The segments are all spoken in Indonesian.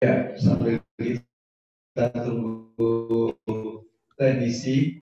Ya, sambil kita tunggu tradisi.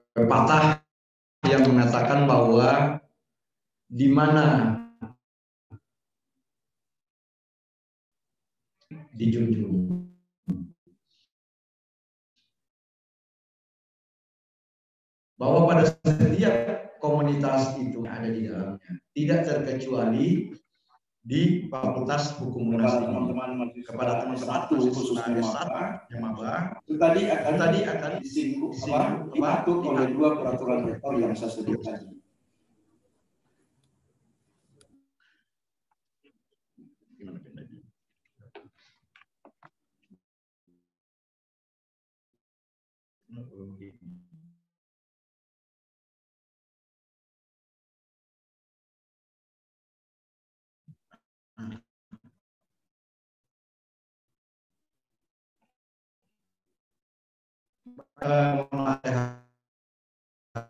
Pepatah yang mengatakan bahwa di mana dijunjung, bahwa pada setiap komunitas itu ada di dalamnya, tidak terkecuali di Fakultas Hukum Unas ini. Kepada teman-teman khususnya maba itu tadi akan diatur oleh dua peraturan rektor yang saya sebut tadi.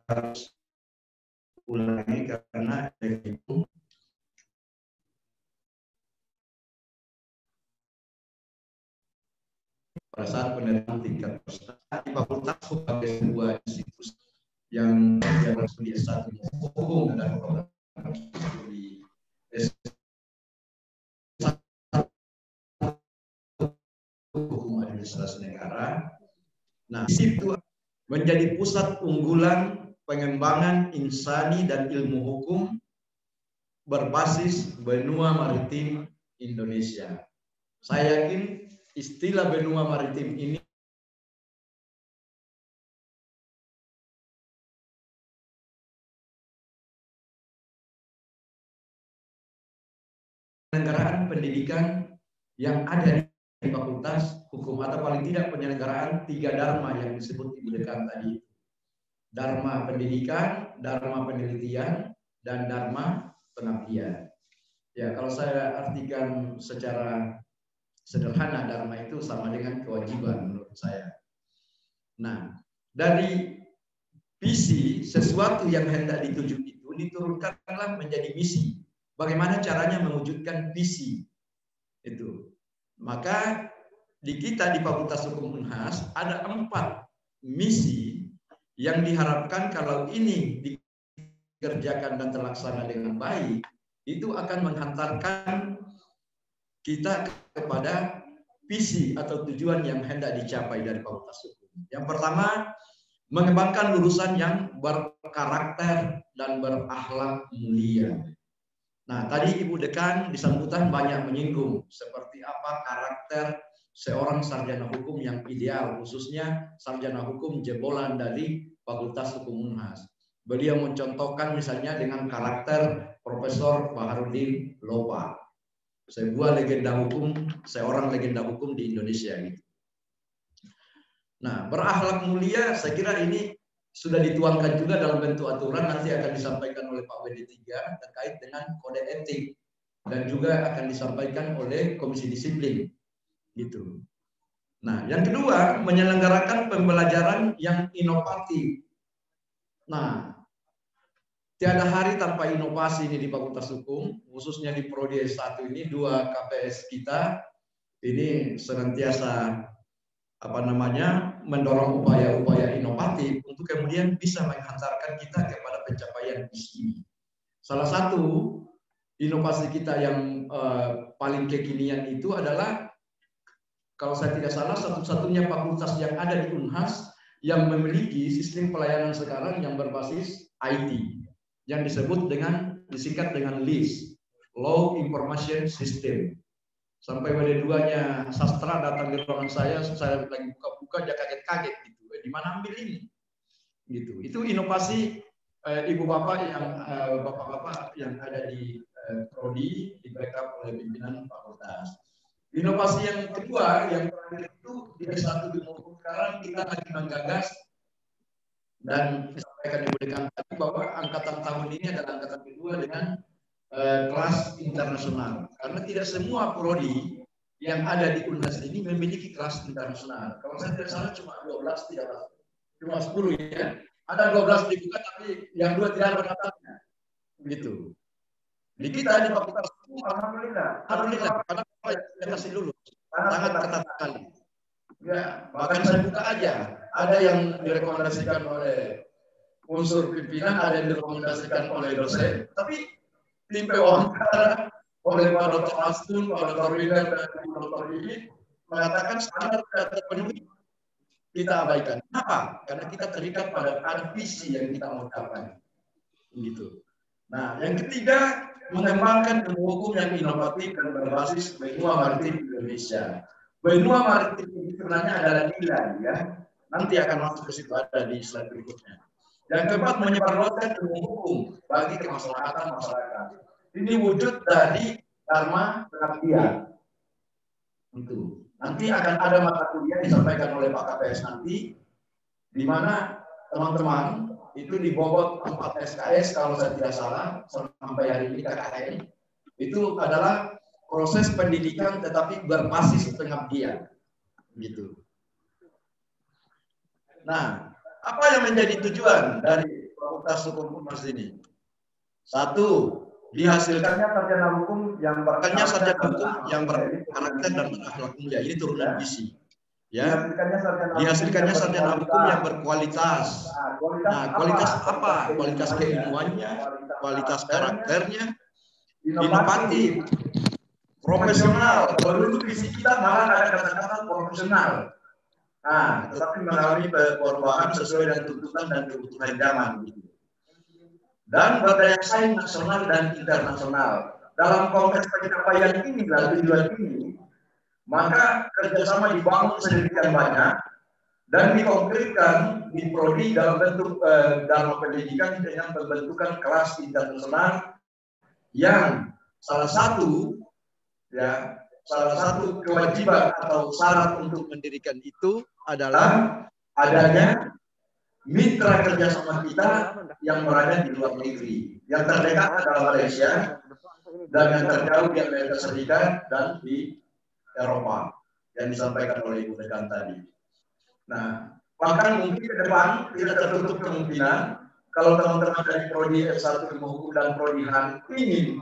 Harus ulangi karena itu pada saat penerimaan tingkat prestasi di fakultas sebagai sebuah institusi yang di S1 hukum dan di S1 hukum administrasi negara. Nah, di situ menjadi pusat unggulan pengembangan insani dan ilmu hukum berbasis benua maritim Indonesia. Saya yakin istilah benua maritim ini penyelenggaraan pendidikan yang ada di di Fakultas Hukum, atau paling tidak penyelenggaraan 3 dharma yang disebut Ibu Dekan tadi. Dharma pendidikan, dharma penelitian, dan dharma pengabdian. Ya, kalau saya artikan secara sederhana, dharma itu sama dengan kewajiban menurut saya. Nah, dari visi, sesuatu yang hendak dituju itu diturunkanlah menjadi misi. Bagaimana caranya mewujudkan visi itu? Maka di kita di Fakultas Hukum Unhas ada 4 misi yang diharapkan kalau ini dikerjakan dan terlaksana dengan baik, itu akan menghantarkan kita kepada visi atau tujuan yang hendak dicapai dari Fakultas Hukum. Yang pertama, mengembangkan lulusan yang berkarakter dan berakhlak mulia. Nah, tadi Ibu Dekan di sambutan banyak menyinggung seperti apa karakter seorang sarjana hukum yang ideal, khususnya sarjana hukum jebolan dari Fakultas Hukum Unhas. Beliau mencontohkan misalnya dengan karakter Profesor Baharudin Lopa, seorang legenda hukum di Indonesia gitu. Nah, berakhlak mulia saya kira ini sudah dituangkan juga dalam bentuk aturan, nanti akan disampaikan oleh Pak WD3 terkait dengan kode etik dan juga akan disampaikan oleh Komisi Disiplin gitu. Nah, yang kedua, menyelenggarakan pembelajaran yang inovatif. Nah, tiada hari tanpa inovasi ini di Fakultas Hukum, khususnya di Prodi S1 ini, 2 KPS kita ini senantiasa mendorong upaya-upaya inovatif untuk kemudian bisa menghantarkan kita kepada pencapaian misi. Salah satu inovasi kita yang paling kekinian itu adalah, kalau saya tidak salah, satu-satunya fakultas yang ada di Unhas yang memiliki sistem pelayanan sekarang yang berbasis IT, yang disingkat dengan LIS, Law Information System. Sampai WD2-nya sastra datang di ruangan saya lagi buka-buka, dia kaget-kaget gitu. Di mana ambil ini? Gitu. Itu inovasi ibu bapak yang ada di prodi, di backup oleh pimpinan fakultas. Inovasi yang kedua, yang terakhir itu di S1 di maupun sekarang kita lagi menggagas dan disampaikan Ibu Dekan tadi bahwa angkatan tahun ini adalah angkatan kedua dengan kelas internasional, karena tidak semua prodi yang ada di Unhas ini memiliki kelas internasional. Kalau saya tidak salah cuma 12, cuma 10 ya. Ada 12 dibuka tapi yang 2 tidak ada daftarnya. Begitu. Di kita di Fakultas Hukum, alhamdulillah, karena saya kasih lulus, sangat ketat sekali. Ya, bahkan saya buka aja. Ada yang direkomendasikan oleh unsur pimpinan, ada yang direkomendasikan oleh dosen, tapi tim wawancara oleh Pak Dr. Astun, Pak Dr. Winder, dan Pak Dr. Ini mengatakan standar terpenuhi, kita abaikan. Kenapa? Karena kita terikat pada visi yang kita mau capai. Gitu. Nah, yang ketiga, mengembangkan ilmu hukum yang inovatif dan berbasis benua maritim Indonesia. Benua maritim ini sebenarnya adalah nilai, ya. Nanti akan masuk ke situ, ada di slide berikutnya. Yang keempat, menyebarluaskan ilmu hukum bagi kemaslahatan masyarakat. Ini wujud dari dharma pengabdian. Itu. Nanti akan ada mata kuliah disampaikan oleh Pak KPS nanti, di mana teman-teman itu dibobot 4 SKS kalau saya tidak salah sampai hari ini KKN. Itu adalah proses pendidikan tetapi berbasis pengabdian. Gitu. Nah, apa yang menjadi tujuan dari Fakultas Hukum Unhas ini? 1, dihasilkannya sarjana hukum yang berkarakter dan berakhlak mulia. Ini turunan visi. Ya, dihasilkannya sarjana hukum yang berkualitas. Nah, kualitas apa? Kualitas keilmuannya, kualitas karakternya, inovatif, profesional. Kalau dulu visi kita malah ada kata-kata profesional. Nah, tetapi mengalami perubahan sesuai dengan tuntutan dan kebutuhan zaman. Dan berdaya saing nasional dan internasional. Dalam konteks pencapaian ini dan tujuan ini, maka kerjasama dibangun sedemikian banyak dan dikonkretkan di prodi dalam bentuk dalam pendidikan dengan pembentukan kelas internasional yang salah satu salah satu kewajiban atau syarat untuk mendirikan itu adalah adanya mitra kerjasama kita yang berada di luar negeri. Yang terdekat adalah Malaysia, dan yang terjauh di Amerika Serikat dan di Eropa yang disampaikan oleh Ibu Dekan tadi. Nah, bahkan mungkin ke depan tidak tertutup kemungkinan kalau teman-teman dari Prodi S1 Ilmu Hukum dan Prodi HAN ingin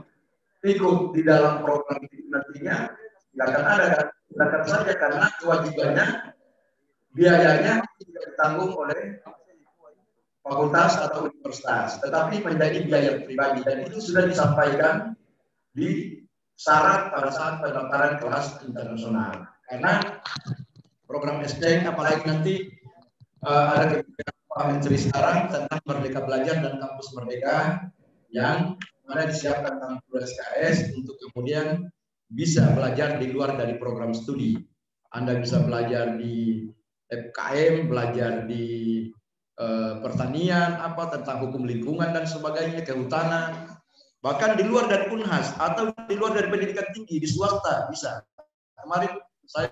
ikut di dalam program itu nantinya, nggak akan ada kan? Silakan saja karena kewajibannya, biayanya tidak ditanggung oleh fakultas atau universitas, tetapi menjadi biaya pribadi, dan itu sudah disampaikan di syarat pada saat pendaftaran kelas internasional. Karena program exchange, apalagi nanti ada kebijakan Pak Menteri sekarang tentang Merdeka Belajar dan Kampus Merdeka yang mana disiapkan 60 SKS untuk kemudian bisa belajar di luar dari program studi. Anda bisa belajar di FKM, belajar di pertanian, tentang hukum lingkungan dan sebagainya, kehutanan, bahkan di luar dari Unhas atau di luar dari pendidikan tinggi di swasta bisa. Kemarin saya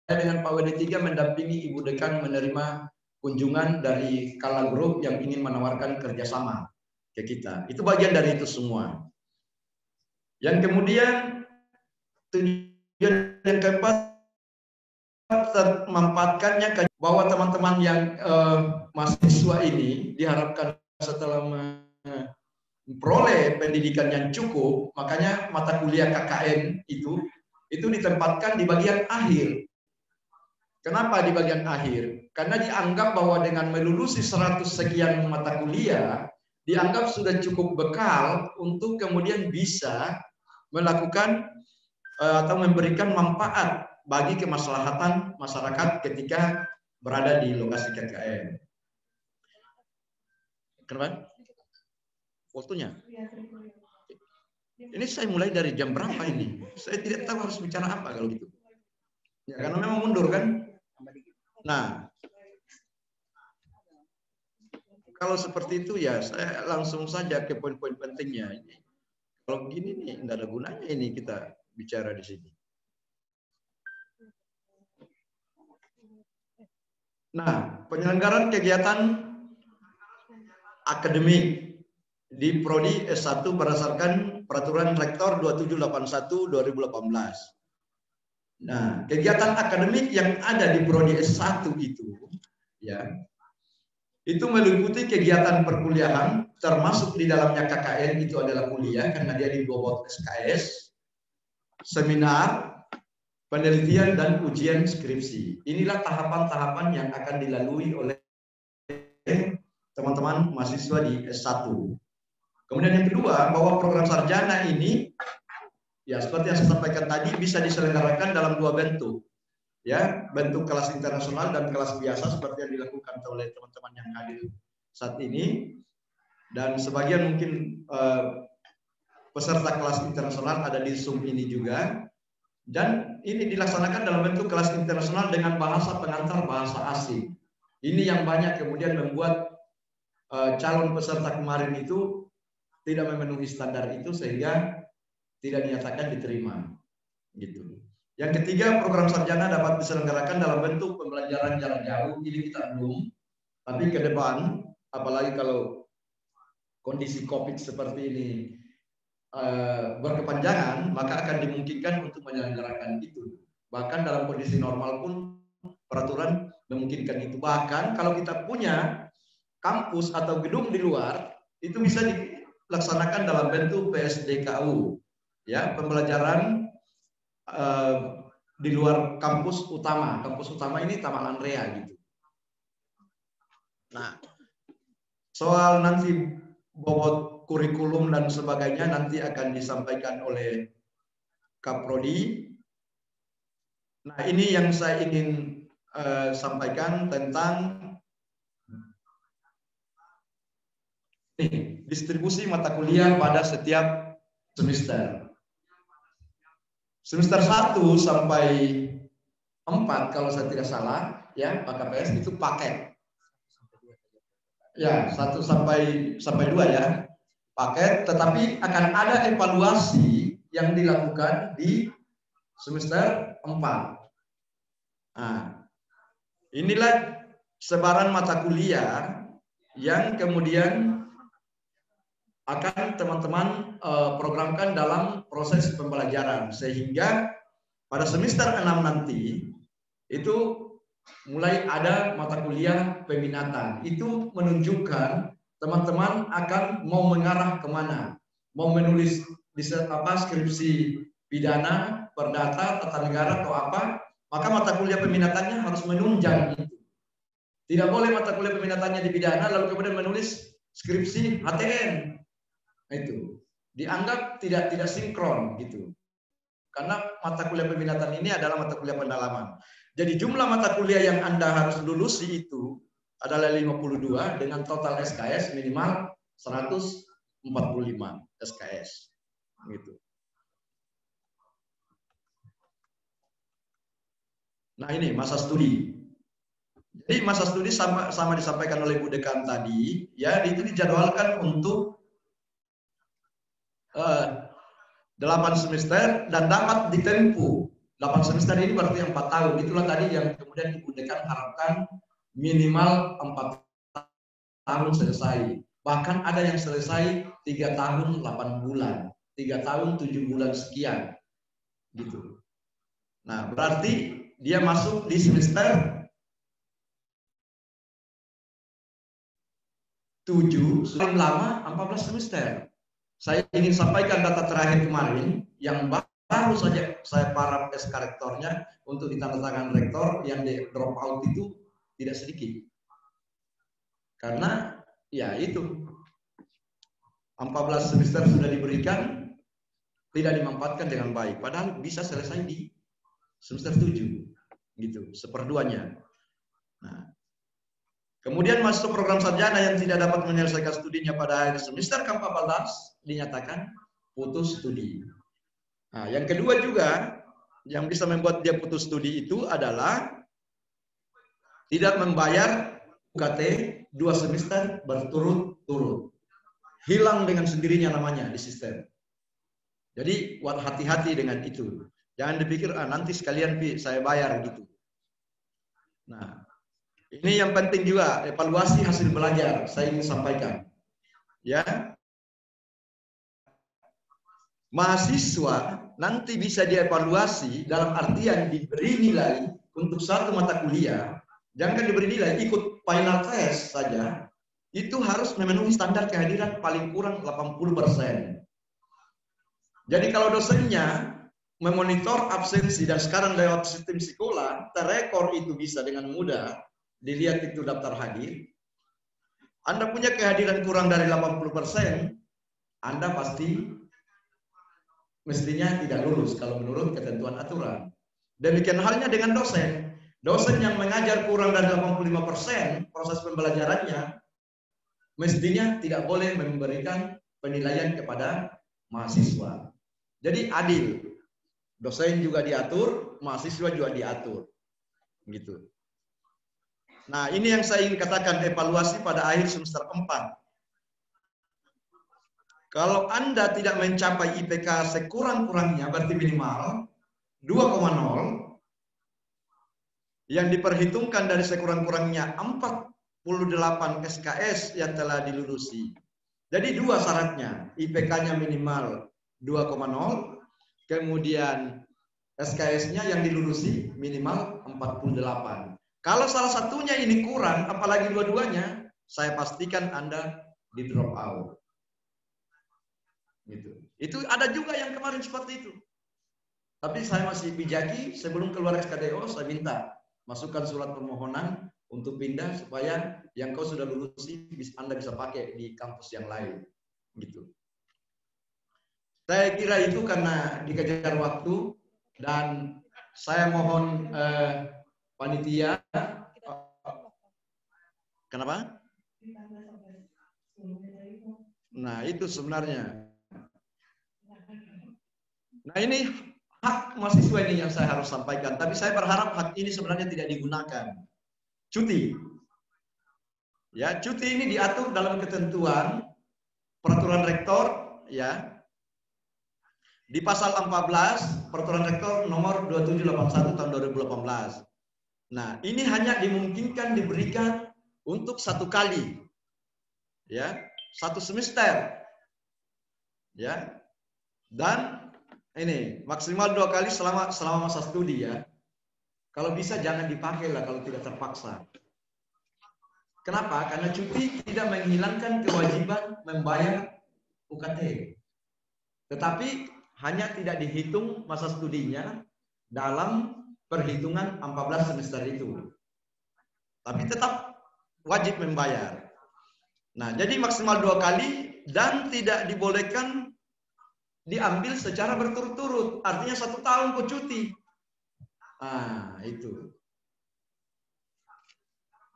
dengan Pak WD3 mendampingi Ibu Dekan menerima kunjungan dari Kala Group yang ingin menawarkan kerjasama ke kita. Itu bagian dari itu semua. Yang kemudian tujuan yang keempat, memanfaatkannya bahwa teman-teman yang mahasiswa ini diharapkan setelah memperoleh pendidikan yang cukup, makanya mata kuliah KKN itu ditempatkan di bagian akhir. Kenapa di bagian akhir? Karena dianggap bahwa dengan melulusi 100 sekian mata kuliah, dianggap sudah cukup bekal untuk kemudian bisa melakukan atau memberikan manfaat bagi kemaslahatan masyarakat ketika berada di lokasi KKN. Kenapa? Waktunya? Ini saya mulai dari jam berapa ini? Saya tidak tahu harus bicara apa kalau gitu. Ya, karena memang mundur kan? Nah, kalau seperti itu ya saya langsung saja ke poin-poin pentingnya. Kalau begini nih, nggak ada gunanya ini kita bicara di sini. Nah, penyelenggaraan kegiatan akademik di Prodi S1 berdasarkan Peraturan Rektor 2781/2018. Nah, kegiatan akademik yang ada di Prodi S1 itu, ya, itu meliputi kegiatan perkuliahan, termasuk di dalamnya KKN itu adalah kuliah karena dia di bawah SKS, seminar, penelitian dan ujian skripsi. Inilah tahapan-tahapan yang akan dilalui oleh teman-teman mahasiswa di S1. Kemudian yang kedua, bahwa program sarjana ini, ya seperti yang saya sampaikan tadi, bisa diselenggarakan dalam dua bentuk. Ya, bentuk kelas internasional dan kelas biasa seperti yang dilakukan oleh teman-teman yang hadir saat ini. Dan sebagian mungkin peserta kelas internasional ada di Zoom ini juga. Dan ini dilaksanakan dalam bentuk kelas internasional dengan bahasa pengantar bahasa asing. Ini yang banyak kemudian membuat calon peserta kemarin itu tidak memenuhi standar itu sehingga tidak dinyatakan diterima. Gitu. Yang ketiga, program sarjana dapat diselenggarakan dalam bentuk pembelajaran jarak jauh. Ini kita belum, tapi ke depan, apalagi kalau kondisi COVID seperti ini berkepanjangan, maka akan dimungkinkan untuk menyelenggarakan itu. Bahkan dalam kondisi normal pun peraturan memungkinkan itu. Bahkan kalau kita punya kampus atau gedung di luar, itu bisa dilaksanakan dalam bentuk PSDKU, ya, pembelajaran di luar kampus utama. Kampus utama ini Taman Andrea gitu. Nah, soal nanti bobot kurikulum dan sebagainya nanti akan disampaikan oleh Kaprodi. Nah, ini yang saya ingin sampaikan tentang distribusi mata kuliah pada setiap semester. Semester 1 sampai 4 kalau saya tidak salah, ya, Pak KPS itu paket. Ya, 1 sampai 2 ya, paket, tetapi akan ada evaluasi yang dilakukan di semester 4. Nah, inilah sebaran mata kuliah yang kemudian akan teman-teman programkan dalam proses pembelajaran, sehingga pada semester 6 nanti itu mulai ada mata kuliah peminatan. Itu menunjukkan teman-teman akan mau mengarah kemana, mau menulis skripsi pidana, perdata, tata negara atau apa, maka mata kuliah peminatannya harus menunjang itu. Tidak boleh mata kuliah peminatannya di pidana lalu kemudian menulis skripsi HTN. Itu dianggap tidak sinkron gitu. Karena mata kuliah peminatan ini adalah mata kuliah pendalaman. Jadi jumlah mata kuliah yang Anda harus lulusi itu adalah 52 dengan total SKS minimal 145 SKS. Gitu. Nah ini masa studi. Jadi masa studi sama disampaikan oleh Bu Dekan tadi, ya itu dijadwalkan untuk 8 semester dan dapat ditempuh 8 semester ini berarti 4 tahun. Itulah tadi yang kemudian Ibu Dekan harapkan minimal 4 tahun selesai. Bahkan ada yang selesai 3 tahun 8 bulan, 3 tahun 7 bulan sekian. Gitu. Nah, berarti dia masuk di semester 7, paling lama 14 semester. Saya ingin sampaikan data terakhir kemarin yang baru saja saya paraf SK rektornya untuk ditandatangan rektor yang di drop out itu tidak sedikit. Karena ya itu 14 semester sudah diberikan tidak dimanfaatkan dengan baik. Padahal bisa selesai di semester 7 gitu, seperduanya. Nah, kemudian masuk program sarjana yang tidak dapat menyelesaikan studinya pada akhir semester ke-14 dinyatakan putus studi. Nah, yang kedua juga yang bisa membuat dia putus studi itu adalah tidak membayar UKT 2 semester berturut-turut. Hilang dengan sendirinya namanya di sistem. Jadi hati-hati dengan itu. Jangan dipikir nanti sekalian saya bayar gitu. Nah, ini yang penting juga, evaluasi hasil belajar saya ingin sampaikan. Ya. Mahasiswa nanti bisa dievaluasi dalam artian diberi nilai untuk satu mata kuliah, jangan diberi nilai ikut final test saja, itu harus memenuhi standar kehadiran paling kurang 80%. Jadi kalau dosennya memonitor absensi dan sekarang lewat sistem sekolah, terekor itu bisa dengan mudah, dilihat itu daftar hadir. Anda punya kehadiran kurang dari 80%, Anda pasti mestinya tidak lulus kalau menurut ketentuan aturan. Demikian halnya dengan dosen. Dosen yang mengajar kurang dari 85% proses pembelajarannya, mestinya tidak boleh memberikan penilaian kepada mahasiswa. Jadi adil. Dosen juga diatur, mahasiswa juga diatur. Gitu. Nah, ini yang saya ingin katakan, evaluasi pada akhir semester 4. Kalau Anda tidak mencapai IPK sekurang-kurangnya, berarti minimal 2,0, yang diperhitungkan dari sekurang-kurangnya 48 SKS yang telah dilulusi. Jadi dua syaratnya, IPK-nya minimal 2,0, kemudian SKS-nya yang dilulusi minimal 48. Kalau salah satunya ini kurang, apalagi dua-duanya, saya pastikan Anda di drop out. Gitu. Itu ada juga yang kemarin seperti itu. Tapi saya masih bijaki, sebelum keluar SKDO saya minta masukkan surat permohonan untuk pindah supaya yang kau sudah lulusi Anda bisa pakai di kampus yang lain. Gitu. Saya kira itu karena dikejar waktu dan saya mohon panitia. Kenapa? Nah, itu sebenarnya. Nah, ini hak mahasiswa ini yang saya harus sampaikan. Tapi saya berharap hak ini sebenarnya tidak digunakan. Cuti. Ya, cuti ini diatur dalam ketentuan peraturan rektor, ya. di pasal 14 Peraturan Rektor nomor 2781 tahun 2018. Nah, ini hanya dimungkinkan diberikan untuk 1 kali, ya, 1 semester, ya, dan ini maksimal 2 kali selama masa studi, ya. Kalau bisa jangan dipakai lah kalau tidak terpaksa. Kenapa? Karena cuti tidak menghilangkan kewajiban membayar UKT, tetapi hanya tidak dihitung masa studinya dalam perhitungan 14 semester itu. Tapi tetap wajib membayar. Nah, jadi maksimal 2 kali dan tidak dibolehkan diambil secara berturut-turut. Artinya 1 tahun kok cuti. Nah, itu.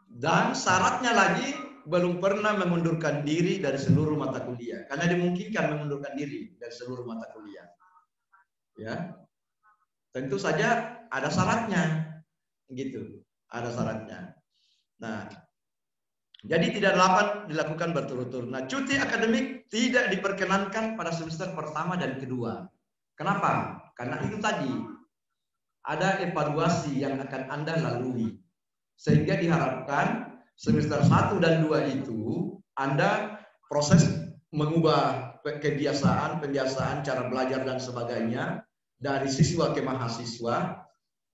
Dan syaratnya lagi belum pernah mengundurkan diri dari seluruh mata kuliah. Karena dimungkinkan mengundurkan diri dari seluruh mata kuliah. Ya. Tentu saja ada syaratnya. Gitu. Ada syaratnya. Nah, jadi tidak dapat dilakukan berturut-turut. Nah, cuti akademik tidak diperkenankan pada semester pertama dan kedua. Kenapa? Karena itu tadi ada evaluasi yang akan Anda lalui. Sehingga diharapkan semester 1 dan 2 itu Anda proses mengubah kebiasaan, cara belajar dan sebagainya dari siswa ke mahasiswa.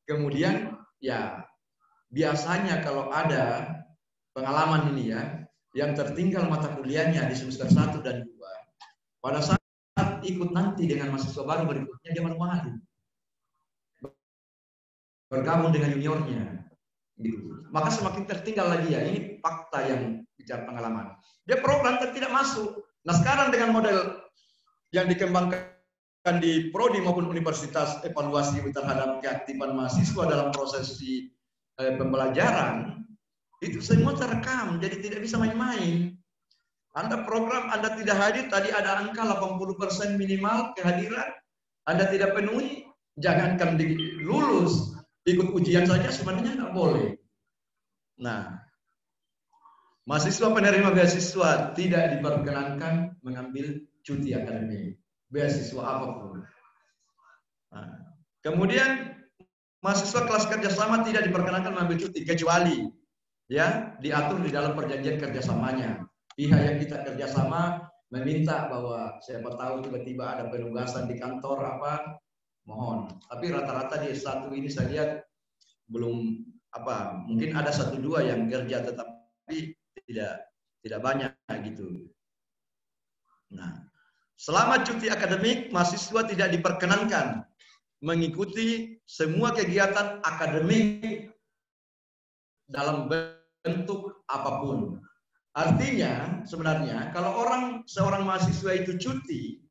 Kemudian ya biasanya kalau ada pengalaman ini ya, yang tertinggal mata kuliahnya di semester 1 dan 2, pada saat ikut nanti dengan mahasiswa baru berikutnya dia malu-malu bergabung dengan juniornya. Gitu. Maka semakin tertinggal lagi ya. Ini fakta yang bicara pengalaman. Dia program tapi tidak masuk. Nah, sekarang dengan model yang dikembangkan di prodi maupun universitas, evaluasi terhadap keaktifan mahasiswa dalam proses pembelajaran, itu semua terekam, jadi tidak bisa main-main. Anda program, Anda tidak hadir, tadi ada angka 80% minimal kehadiran, Anda tidak penuhi, jangankan lulus, ikut ujian saja sebenarnya nggak boleh. Nah, mahasiswa penerima beasiswa tidak diperkenankan mengambil cuti akademik, beasiswa apapun. Nah, kemudian mahasiswa kelas kerjasama tidak diperkenankan mengambil cuti kecuali ya diatur di dalam perjanjian kerjasamanya. Pihak yang kita kerjasama meminta bahwa siapa tahu tiba-tiba ada penugasan di kantor apa, mohon. Tapi rata-rata di S1 ini saya lihat belum apa, mungkin ada 1-2 yang kerja tetapi tidak banyak gitu. Nah, selama cuti akademik mahasiswa tidak diperkenankan mengikuti semua kegiatan akademik dalam bentuk apapun. Artinya sebenarnya kalau seorang mahasiswa itu cuti,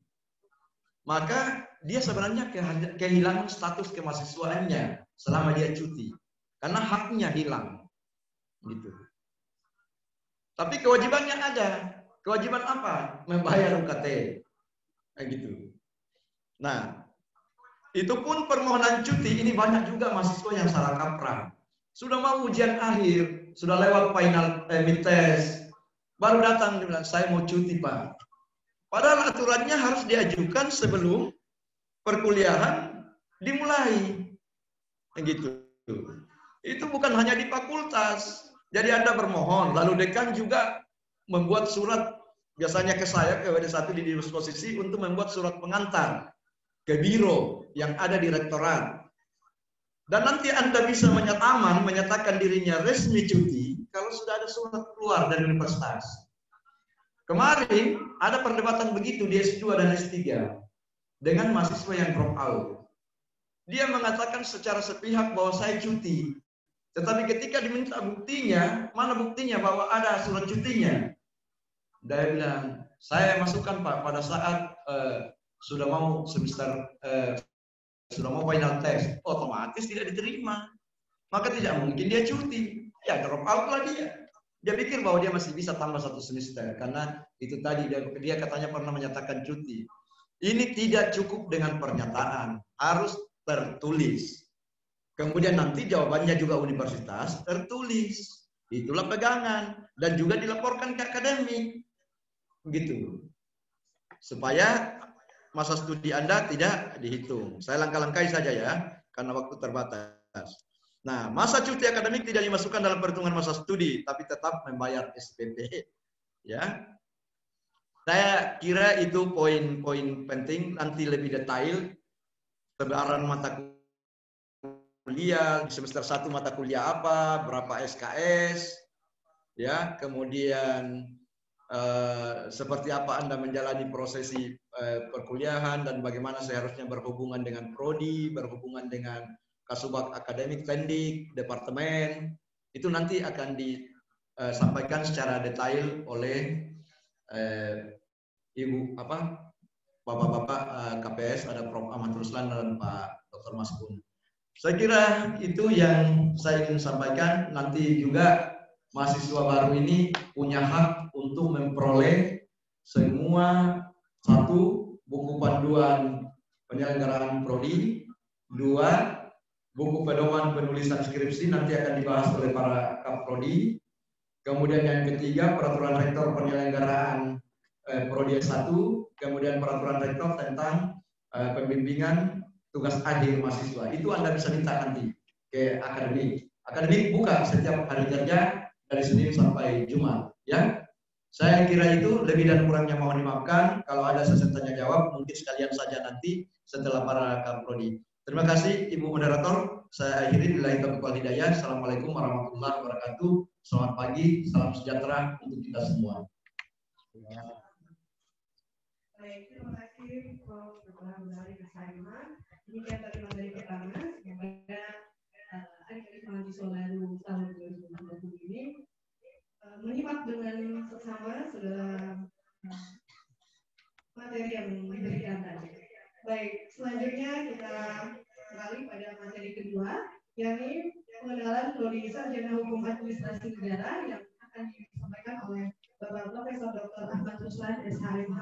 maka dia sebenarnya kehilangan status kemahasiswaannya selama dia cuti, karena haknya hilang, gitu. Tapi kewajibannya ada. Kewajiban apa? Membayar UKT, gitu. Nah, itu pun permohonan cuti ini banyak juga mahasiswa yang salah kaprah. Sudah mau ujian akhir, sudah lewat final mid test, baru datang dia bilang saya mau cuti Pak. Padahal aturannya harus diajukan sebelum perkuliahan dimulai, gitu. Itu bukan hanya di fakultas. Jadi Anda bermohon, lalu dekan juga membuat surat, biasanya ke saya, ke WD1 di disposisi untuk membuat surat pengantar ke biro yang ada di rektorat. Dan nanti Anda bisa menyatakan dirinya resmi cuti kalau sudah ada surat keluar dari universitas. Kemarin ada perdebatan begitu di S2 dan S3 dengan mahasiswa yang drop out. Dia mengatakan secara sepihak bahwa saya cuti. Tetapi ketika diminta buktinya, mana buktinya bahwa ada surat cutinya? Dia bilang, saya masukkan Pak pada saat sudah mau semester, sudah mau final test, otomatis tidak diterima. Maka tidak mungkin dia cuti. Ya drop out lah dia. Dia pikir bahwa dia masih bisa tambah 1 semester. Karena itu tadi, dia katanya pernah menyatakan cuti. Ini tidak cukup dengan pernyataan. Harus tertulis. Kemudian nanti jawabannya juga universitas tertulis. Itulah pegangan. Dan juga dilaporkan ke akademik. Begitu. Supaya masa studi Anda tidak dihitung. Saya langkah-langkai saja ya, karena waktu terbatas. Nah, masa cuti akademik tidak dimasukkan dalam perhitungan masa studi, tapi tetap membayar SPP. Ya, saya kira itu poin-poin penting. Nanti lebih detail sebaran mata kuliah di semester 1 mata kuliah apa, berapa SKS, ya, kemudian seperti apa Anda menjalani prosesi perkuliahan dan bagaimana seharusnya berhubungan dengan prodi, berhubungan dengan kasubag akademik, pendik, departemen, itu nanti akan disampaikan secara detail oleh Ibu Bapak-bapak KPS, ada Prof. Ahmad Ruslan dan Pak Dr. Maskun. Saya kira itu yang saya ingin sampaikan. Nanti juga mahasiswa baru ini punya hak untuk memperoleh semua, satu, buku panduan penyelenggaraan prodi, dua, buku pedoman penulisan skripsi nanti akan dibahas oleh para Kapprodi. Kemudian yang ketiga, peraturan rektor penyelenggaraan prodi S1, kemudian peraturan rektor tentang pembimbingan tugas akhir mahasiswa. Itu Anda bisa minta nanti ke akademik. Akademik buka setiap hari kerja dari Senin sampai Jumat, ya. Saya kira itu, lebih dan kurangnya mohon dimaafkan. Kalau ada sesi tanya jawab, mungkin sekalian saja nanti setelah para Kapprodi. Terima kasih Ibu Moderator. Saya akhiri. Billahi taufiq wal hidayah. Assalamualaikum warahmatullahi wabarakatuh. Selamat pagi, salam sejahtera untuk kita semua. Baik, terima kasih Prof. Dari Kasaiman. Demikian tadi materi pertama kepada adik-adik mahasiswa baru tahun 2020 ini. Menyimak dengan seksama sudah materi yang diberikan tadi. Baik, selanjutnya kita beralih pada materi kedua, yakni pengenalan prodi sarjana hukum administrasi negara yang akan disampaikan oleh Bapak Profesor Dr. Ahmad Ruslan SHMH,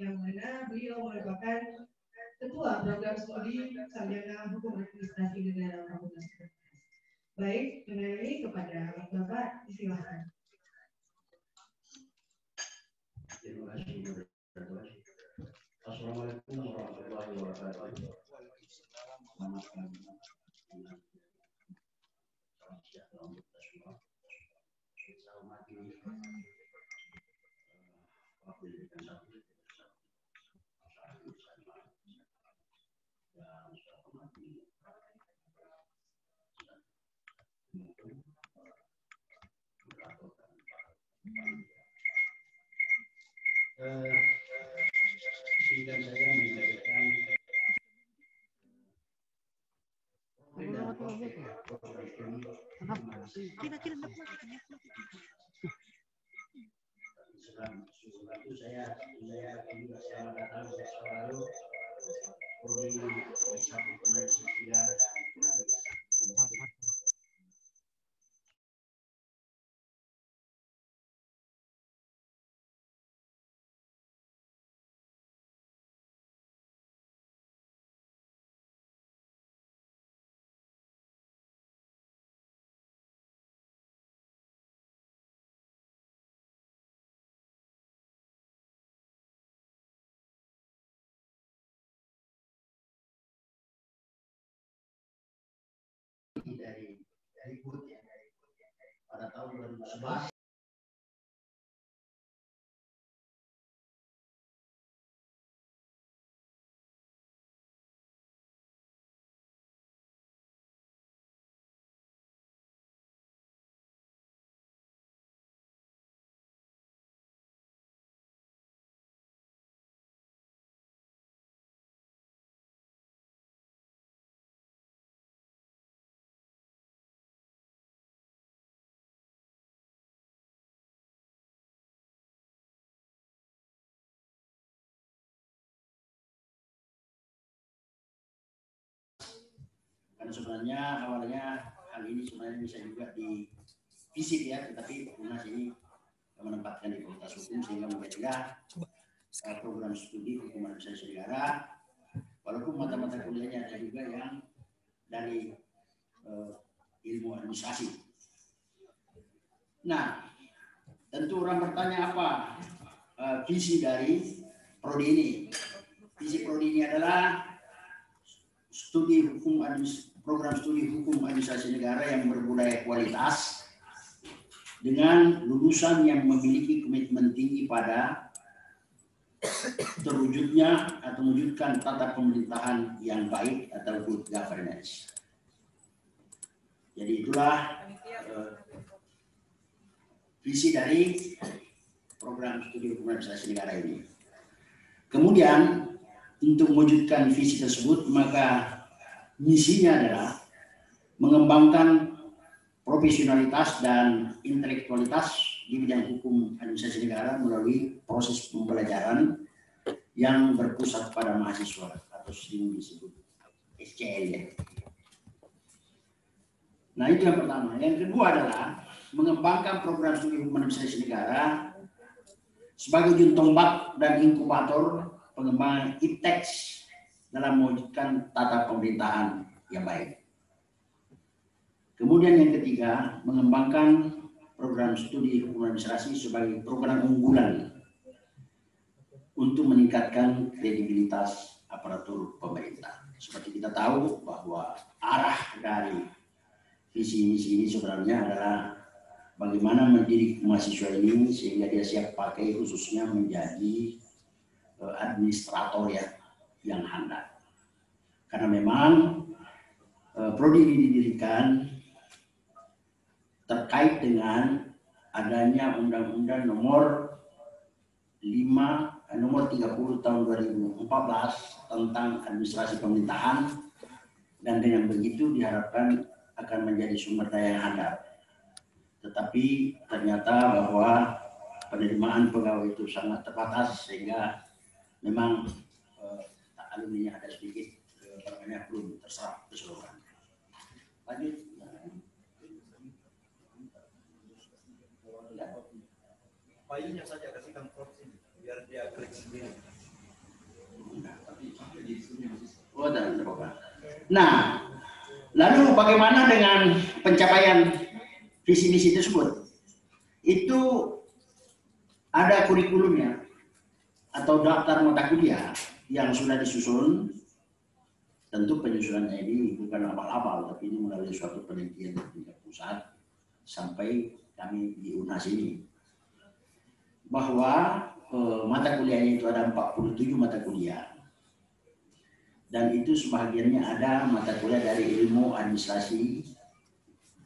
yang mana beliau merupakan ketua program studi sarjana hukum administrasi negara Fakultas Hukum. Baik, dengan ini kepada Bapak disilahkan. Terima kasih. Assalamualaikum warahmatullahi wabarakatuh. Selamat pagi. Salam sejahtera untuk kita semua. Saya hormati Bapak Pendidikan Satu dan saya hormati izinkan saya menyampaikan saya juga selamat datang selalu prodi dari BUD ya, pada tahun 2011. Karena sebenarnya awalnya hal ini sebenarnya bisa juga di fisik ya, tetapi Unas ini menempatkan di Fakultas Hukum sehingga menjaga program studi hukum administrasi negara, walaupun mata-mata kuliahnya ada juga yang dari ilmu administrasi. Nah, tentu orang bertanya apa visi dari prodi ini. visi prodi ini adalah program studi hukum administrasi negara yang berbudaya kualitas dengan lulusan yang memiliki komitmen tinggi pada terwujudnya atau mewujudkan tata pemerintahan yang baik atau good governance. Jadi itulah visi dari program studi hukum administrasi negara ini. Kemudian untuk mewujudkan visi tersebut, maka misinya adalah mengembangkan profesionalitas dan intelektualitas di bidang hukum administrasi negara melalui proses pembelajaran yang berpusat pada mahasiswa atau sering disebut SCL ya. Nah itu yang pertama. Yang kedua adalah mengembangkan program studi hukum administrasi negara sebagai ujung tombak dan inkubator pengembangan IPTEX dalam mewujudkan tata pemerintahan yang baik. Kemudian yang ketiga, mengembangkan program studi hukum administrasi sebagai program unggulan untuk meningkatkan kredibilitas aparatur pemerintah. Seperti kita tahu bahwa arah dari visi misi ini sebenarnya adalah bagaimana mendidik mahasiswa ini sehingga dia siap pakai khususnya menjadi administrator ya yang handal. Karena memang prodi ini didirikan terkait dengan adanya Undang-Undang nomor 30 tahun 2014 tentang administrasi pemerintahan, dan dengan begitu diharapkan akan menjadi sumber daya yang handal. Tetapi ternyata bahwa penerimaan pegawai itu sangat terbatas sehingga memang alumninya ada sedikit barangkali belum terserap keseluruhan. Lanjut. Payungnya saja kasihkan Prof ini biar dia klik sendiri. Oh, dan nah, lalu bagaimana dengan pencapaian visi misi tersebut? Itu ada kurikulumnya atau daftar mata kuliah yang sudah disusun. Tentu penyusunannya ini bukan abal-abal, tapi ini melalui suatu penelitian dari tingkat pusat sampai kami di UNAS ini. Bahwa mata kuliahnya itu ada 47 mata kuliah. Dan itu sebagiannya ada mata kuliah dari ilmu administrasi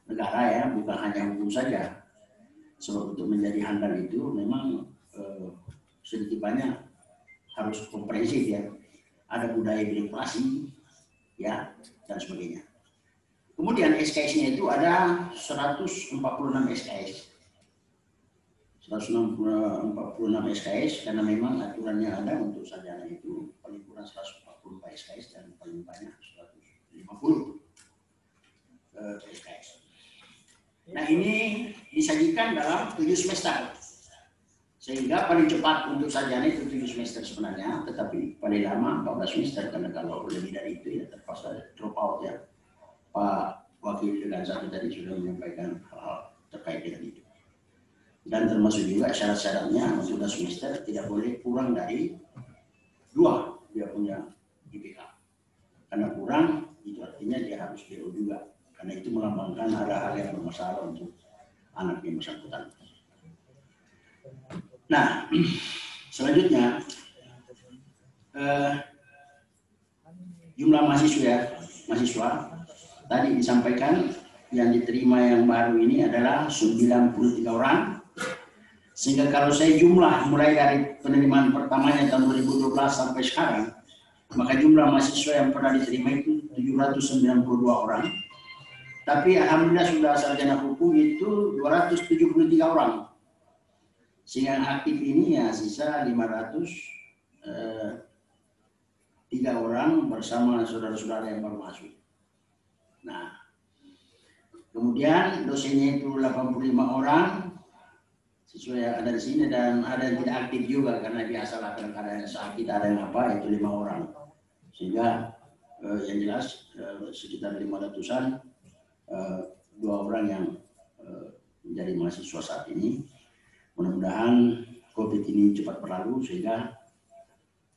negara ya, bukan hanya hukum saja. Sebab untuk menjadi handal itu memang sedikit banyak harus komprehensif ya. Ada budaya birokrasi ya dan sebagainya. Kemudian SKS-nya itu ada 146 SKS. 146 SKS karena memang aturannya ada untuk sarjana itu paling kurang 144 SKS dan paling banyak 150 SKS. Nah ini disajikan dalam 7 semester. Sehingga paling cepat untuk sarjana itu 7 semester sebenarnya, tetapi paling lama 14 semester karena kalau lebih dari itu ya terpaksa drop out ya. Pak Wakil dengan satu tadi sudah menyampaikan hal terkait dengan itu. Dan termasuk juga syarat-syaratnya sudah semester tidak boleh kurang dari 2 dia punya IPK. Karena kurang itu artinya dia harus DO juga. Karena itu melambangkan ada hal yang bermasalah untuk anak yang bersangkutan. Nah, selanjutnya jumlah mahasiswa tadi disampaikan yang diterima yang baru ini adalah 93 orang. Sehingga kalau saya jumlah mulai dari penerimaan pertamanya tahun 2012 sampai sekarang, maka jumlah mahasiswa yang pernah diterima itu 792 orang. Tapi alhamdulillah sudah sarjana hukum itu 273 orang. Sehingga yang aktif ini ya sisa 503 orang bersama saudara-saudara yang baru masuk. Nah, kemudian dosennya itu 85 orang. Sesuai yang ada di sini dan ada yang tidak aktif juga karena biasalah kadang-kadang yang sakit ada yang apa itu 5 orang sehingga yang jelas sekitar 500-an 2 orang yang menjadi mahasiswa saat ini. Mudah-mudahan COVID ini cepat berlalu sehingga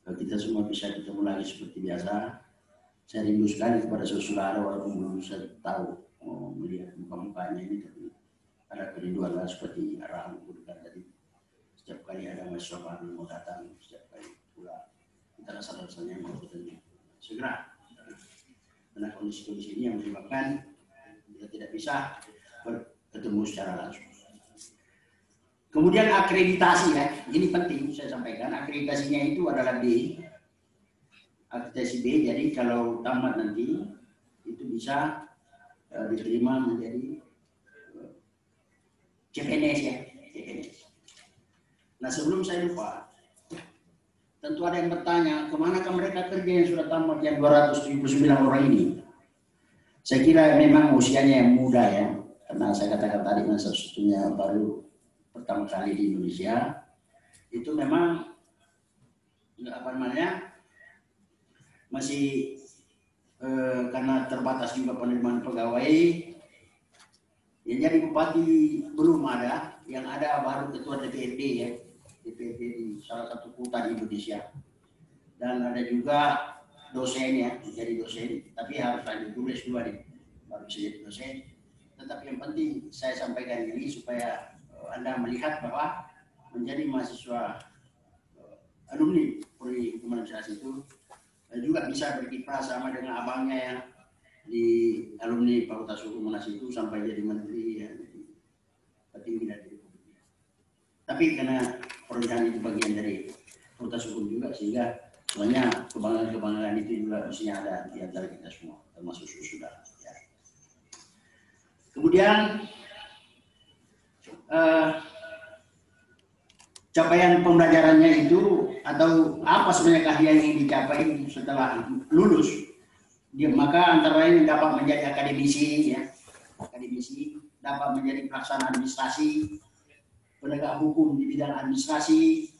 kita semua bisa ketemu lagi seperti biasa. Saya rindu sekali kepada saudara walaupun belum bisa tahu melihat muka-mukanya ini, tapi ada kerinduan lah seperti arahan bukan tadi. Setiap kali ada mahasiswa baru mau datang, setiap kali pula kita rasa-rasanya mau bertemu segera. Karena kondisi-kondisi ini yang menyebabkan kita tidak bisa bertemu secara langsung. Kemudian akreditasi ya, ini penting saya sampaikan. Akreditasinya itu adalah B, akreditasi B. Jadi kalau tamat nanti itu bisa diterima menjadi CPNS ya, CPNS. Nah sebelum saya lupa, tentu ada yang bertanya, kemanakah mereka kerja yang sudah tamat yang 279 orang ini? Saya kira memang usianya yang muda ya, karena saya katakan tadi masa satunya baru pertama kali di Indonesia, itu memang apa namanya masih karena terbatas juga penerimaan pegawai. Yang jadi bupati belum ada, yang ada baru ketua DPRD ya, DPRD di salah satu kota di Indonesia. Dan ada juga dosen ya, menjadi dosen, tapi harus lanjut dulu S2 nih, baru bisa jadi dosen. Tetapi yang penting saya sampaikan ini supaya Anda melihat bahwa menjadi mahasiswa alumni Prodi Hukum Administrasi itu juga bisa berkiprah sama dengan abangnya ya, di alumni Fakultas Hukum Administrasi itu sampai jadi menteri ya, petinggi dari Republik. Tapi karena perencanaan itu bagian dari Fakultas Hukum juga, sehingga sebenarnya kebanggaan-kebanggaan itu juga mestinya ada di antara kita semua, termasuk saudara. Ya. Kemudian capaian pembelajarannya itu atau apa sebenarnya keahlian yang dicapai setelah lulus, maka antara lain dapat menjadi akademisi ya, akademisi, dapat menjadi pelaksana administrasi, penegak hukum di bidang administrasi,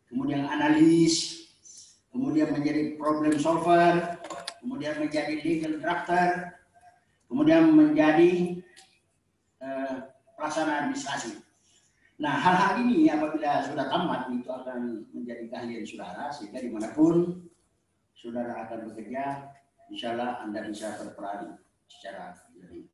kemudian analis, kemudian menjadi problem solver, kemudian menjadi legal drafter, kemudian menjadi pelaksana administrasi. Nah, hal-hal ini apabila sudah tamat itu akan menjadi keahlian saudara, sehingga dimanapun saudara akan bekerja, insya Allah Anda bisa berperan secara lebih.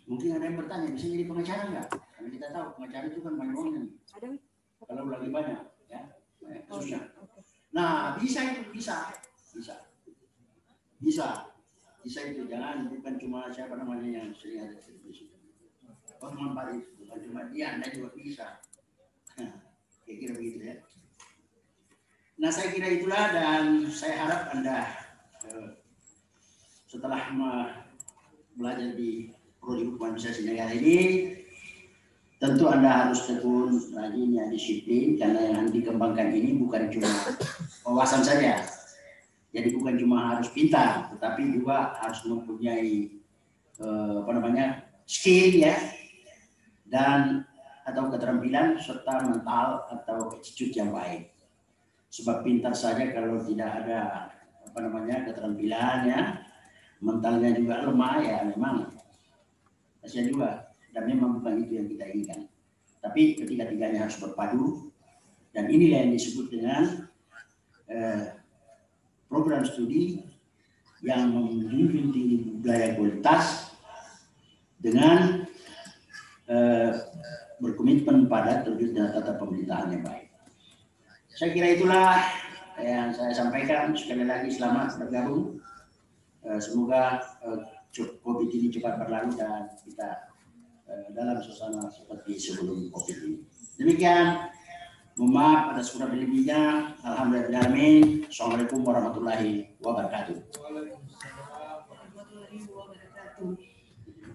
Mungkin ada yang bertanya, bisa jadi pengacara nggak? Karena kita tahu pengacara itu kan banyak uangnya. Kalau lagi banyak, ya, khususnya. Nah, bisa itu, bisa itu. Jangan bukan cuma siapa namanya yang sering ada di televisi. Oh, teman Pak itu bukan cuma dia, Anda juga bisa. Kira-kira begitu ya. Nah, saya kira itulah, dan saya harap Anda setelah belajar di Prodi Hukum Administrasi Negara ini, tentu Anda harus tekun, rajin, ya, disiplin, karena yang dikembangkan ini bukan cuma wawasan saja. Jadi bukan cuma harus pintar, tetapi juga harus mempunyai skill ya, dan atau keterampilan serta mental atau attitude yang baik. Sebab pintar saja kalau tidak ada keterampilan ya, mentalnya juga lemah ya, memang kasihan juga, dan memang bukan itu yang kita inginkan. Tapi ketiga-tiganya harus berpadu, dan inilah yang disebut dengan program studi yang menjunjung tinggi budaya kualitas dengan berkomitmen pada terwujudnya tata pemerintahan yang baik. Saya kira itulah yang saya sampaikan. Sekali lagi selamat bergabung. Semoga COVID ini cepat berlalu dan kita dalam suasana seperti sebelum COVID ini. Demikian. Mohon maaf atas kurang lebihnya. Alhamdulillah. Assalamualaikum warahmatullahi wabarakatuh.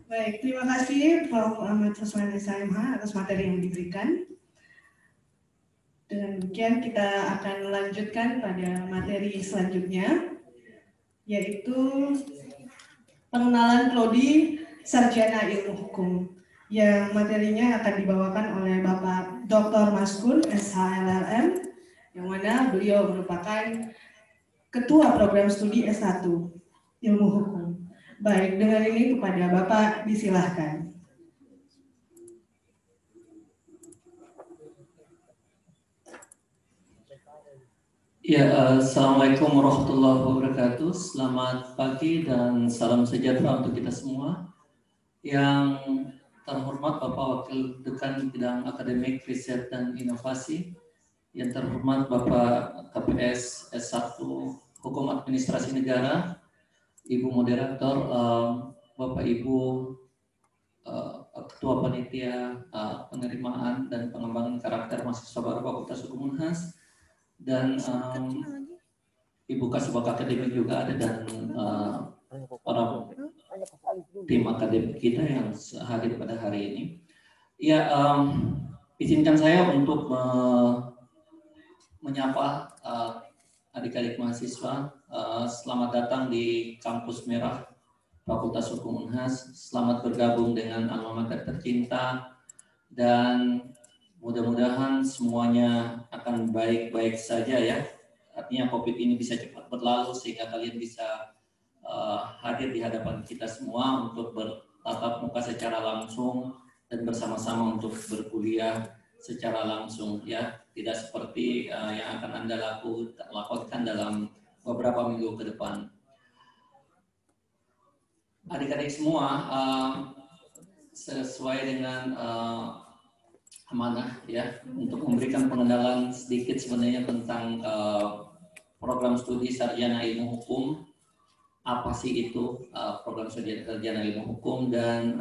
Baik, terima kasih Prof. Ahmad Rusman SMH atas materi yang diberikan. Dengan demikian kita akan melanjutkan pada materi selanjutnya, yaitu pengenalan Prodi Sarjana Ilmu Hukum, yang materinya akan dibawakan oleh Bapak Dr. Maskun SHLLM, yang mana beliau merupakan Ketua Program Studi S1 Ilmu Hukum. Baik, dengan ini kepada Bapak disilahkan. Ya, Assalamualaikum warahmatullahi wabarakatuh. Selamat pagi dan salam sejahtera untuk kita semua. Yang terhormat Bapak Wakil Dekan Bidang Akademik, Riset, dan Inovasi, yang terhormat Bapak KPS S1 Hukum Administrasi Negara, Ibu Moderator, Bapak Ibu Ketua Panitia Penerimaan dan Pengembangan Karakter Mahasiswa Baru Fakultas Hukum Unhas, dan Ibu Kasubag Akademik juga ada, dan para tim akademik kita yang hadir pada hari ini. Ya, izinkan saya untuk menyapa adik-adik mahasiswa. Selamat datang di Kampus Merah Fakultas Hukum Unhas. Selamat bergabung dengan alma mater tercinta, dan mudah-mudahan semuanya akan baik-baik saja ya. Artinya COVID ini bisa cepat berlalu sehingga kalian bisa hadir di hadapan kita semua untuk bertatap muka secara langsung dan bersama-sama untuk berkuliah secara langsung ya, tidak seperti yang akan Anda lakukan dalam beberapa minggu ke depan. Adik-adik semua, sesuai dengan amanah ya, untuk memberikan pengenalan sedikit sebenarnya tentang program studi Sarjana Ilmu Hukum. Apa sih itu program studi Sarjana Ilmu Hukum, dan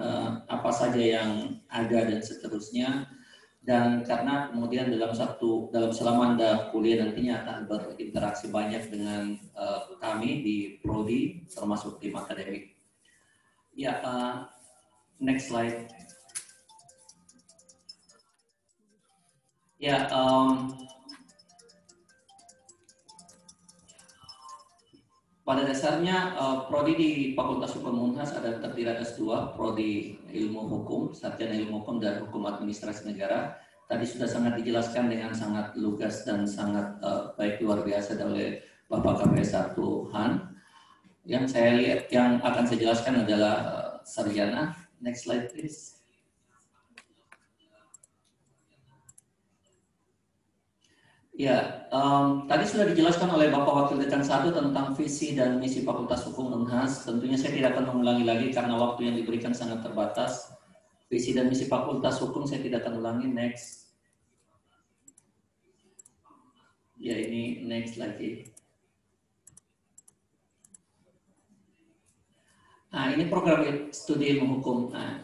apa saja yang ada dan seterusnya. Dan karena kemudian selama Anda kuliah nantinya akan berinteraksi banyak dengan kami di Prodi, termasuk tim akademik. Ya, next slide. Ya, pada dasarnya Prodi di Fakultas Hukum Unhas ada terdiri atas dua, Prodi Ilmu Hukum, Sarjana Ilmu Hukum, dan Hukum Administrasi Negara. Tadi sudah sangat dijelaskan dengan sangat lugas dan sangat baik, luar biasa oleh Bapak KPS 1 Han. Yang saya lihat, yang akan saya jelaskan adalah sarjana. Next slide please. Ya, tadi sudah dijelaskan oleh Bapak Wakil Dekan 1 tentang visi dan misi Fakultas Hukum Unhas. Tentunya saya tidak akan mengulangi lagi karena waktu yang diberikan sangat terbatas. Visi dan misi Fakultas Hukum saya tidak akan ulangi. Next. Ya, ini next lagi. Nah, ini program studi ilmu hukum. Nah,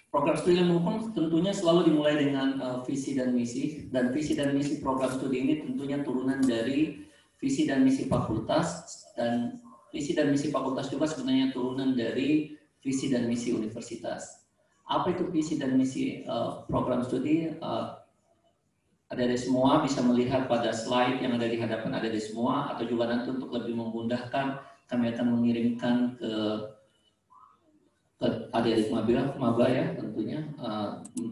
Program studi ilmu hukum tentunya selalu dimulai dengan visi dan misi, dan visi dan misi program studi ini tentunya turunan dari visi dan misi fakultas, dan visi dan misi fakultas juga sebenarnya turunan dari visi dan misi universitas. Apa itu visi dan misi program studi? Adik-adik semua bisa melihat pada slide yang ada di hadapan adik-adik semua, atau juga nanti untuk lebih memudahkan kami akan mengirimkan ke adik-adik maba ya tentunya,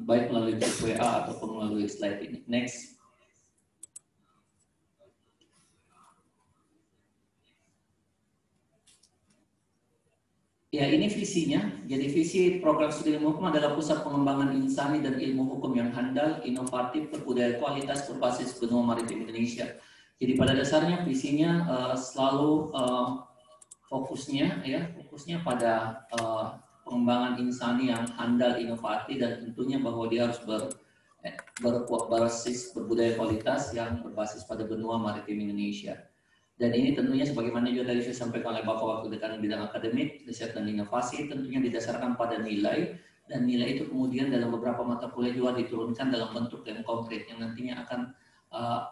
baik melalui grup WA ataupun melalui slide ini. Next. Ya, ini visinya. Jadi visi program studi ilmu hukum adalah pusat pengembangan insani dan ilmu hukum yang handal, inovatif, berbudaya kualitas, berbasis benua maritim Indonesia. Jadi pada dasarnya visinya selalu fokusnya pada pengembangan insani yang handal, inovatif, dan tentunya bahwa dia harus berbasis berbudaya kualitas yang berbasis pada benua maritim Indonesia. Dan ini tentunya sebagaimana juga tadi saya sampaikan oleh Bapak Wakil Dekan bidang akademik, riset dan inovasi, tentunya didasarkan pada nilai, dan nilai itu kemudian dalam beberapa mata kuliah juga diturunkan dalam bentuk yang konkret yang nantinya akan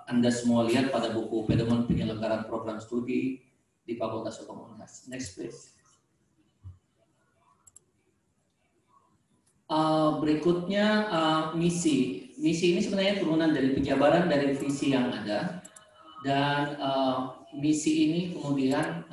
Anda semua lihat pada buku pedoman penyelenggaraan program studi di Fakultas Hukum Unhas. Next please. Berikutnya misi. Misi ini sebenarnya turunan dari penjabaran dari visi yang ada, dan misi ini kemudian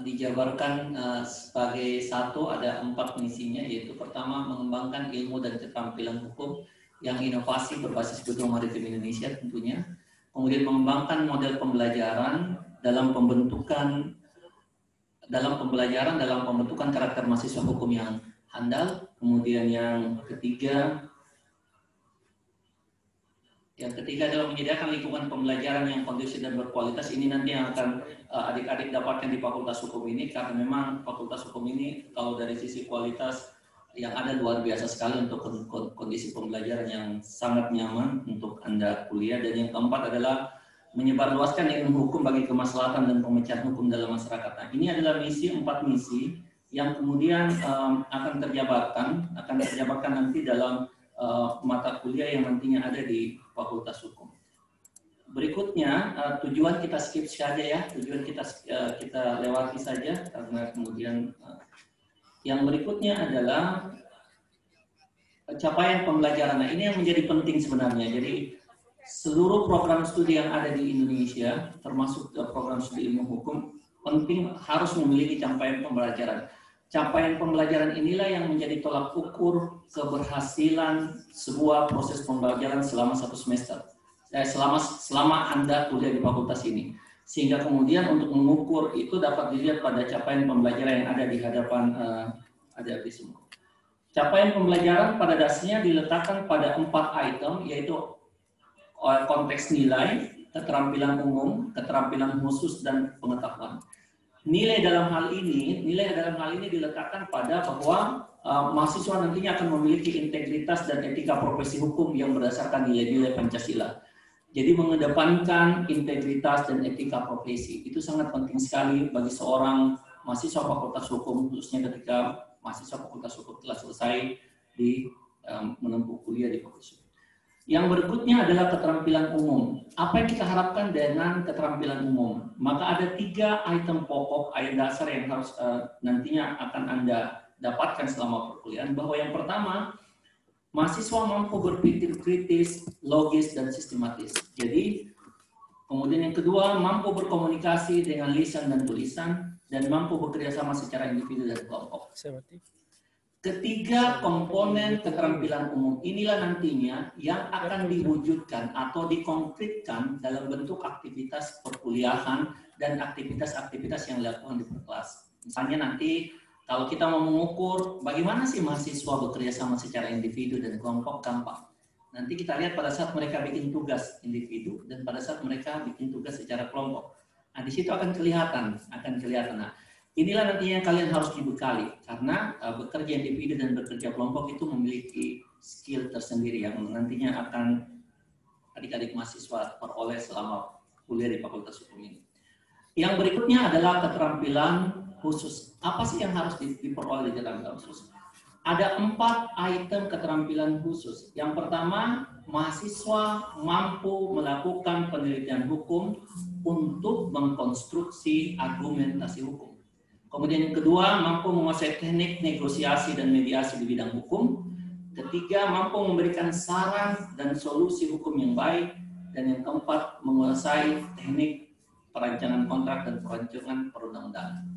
dijabarkan sebagai satu, ada 4 misinya, yaitu pertama mengembangkan ilmu dan keterampilan hukum yang inovasi berbasis benua maritim Indonesia tentunya, kemudian mengembangkan model pembelajaran dalam pembentukan karakter mahasiswa hukum yang handal. Kemudian yang ketiga adalah menyediakan lingkungan pembelajaran yang kondusif dan berkualitas. Ini nanti yang akan adik-adik dapatkan di Fakultas Hukum ini, karena memang Fakultas Hukum ini kalau dari sisi kualitas yang ada luar biasa sekali untuk kondisi pembelajaran yang sangat nyaman untuk Anda kuliah. Dan yang keempat adalah menyebarluaskan ilmu hukum bagi kemaslahatan dan pemecahan hukum dalam masyarakat. Nah, ini adalah 4 misi yang kemudian akan terjabarkan nanti dalam mata kuliah yang nantinya ada di Fakultas Hukum. Berikutnya tujuan kita skip saja ya, tujuan kita lewati saja, karena kemudian yang berikutnya adalah capaian pembelajaran. Nah, ini yang menjadi penting sebenarnya. Jadi seluruh program studi yang ada di Indonesia, termasuk program studi ilmu hukum, penting harus memiliki capaian pembelajaran. Capaian pembelajaran inilah yang menjadi tolak ukur keberhasilan sebuah proses pembelajaran selama 1 semester. Selama Anda kuliah di fakultas ini. Sehingga kemudian untuk mengukur itu dapat dilihat pada capaian pembelajaran yang ada di hadapan adik-adik semua. Capaian pembelajaran pada dasarnya diletakkan pada 4 item, yaitu konteks nilai, keterampilan umum, keterampilan khusus, dan pengetahuan. Nilai dalam hal ini diletakkan pada bahwa mahasiswa nantinya akan memiliki integritas dan etika profesi hukum yang berdasarkan nilai-nilai Pancasila. Jadi mengedepankan integritas dan etika profesi itu sangat penting sekali bagi seorang mahasiswa Fakultas Hukum, khususnya ketika mahasiswa Fakultas Hukum telah selesai di menempuh kuliah di Fakultas Hukum. Yang berikutnya adalah keterampilan umum. Apa yang kita harapkan dengan keterampilan umum? Maka ada 3 item pokok, item dasar yang harus nantinya akan Anda dapatkan selama perkuliahan. Bahwa yang pertama, mahasiswa mampu berpikir kritis, logis, dan sistematis. Jadi, kemudian yang kedua, mampu berkomunikasi dengan lisan dan tulisan, dan mampu bekerjasama secara individu dan kelompok. Ketiga komponen keterampilan umum inilah nantinya yang akan diwujudkan atau dikonkretkan dalam bentuk aktivitas perkuliahan dan aktivitas-aktivitas yang dilakukan di kelas. Misalnya nanti kalau kita mau mengukur bagaimana sih mahasiswa bekerja sama secara individu dan kelompok, gampang. Nanti kita lihat pada saat mereka bikin tugas individu dan pada saat mereka bikin tugas secara kelompok. Nah, di situ akan kelihatan. Nah, inilah nantinya yang kalian harus dibekali, karena bekerja individu dan bekerja kelompok itu memiliki skill tersendiri yang nantinya akan adik-adik mahasiswa peroleh selama kuliah di Fakultas Hukum ini. Yang berikutnya adalah keterampilan khusus. Apa sih yang harus diperoleh di keterampilan khusus? Ada 4 item keterampilan khusus. Yang pertama, mahasiswa mampu melakukan penelitian hukum untuk mengkonstruksi argumentasi hukum. Kemudian yang kedua, mampu menguasai teknik negosiasi dan mediasi di bidang hukum. Ketiga, mampu memberikan saran dan solusi hukum yang baik. Dan yang keempat, menguasai teknik perancangan kontrak dan perancangan perundang-undangan.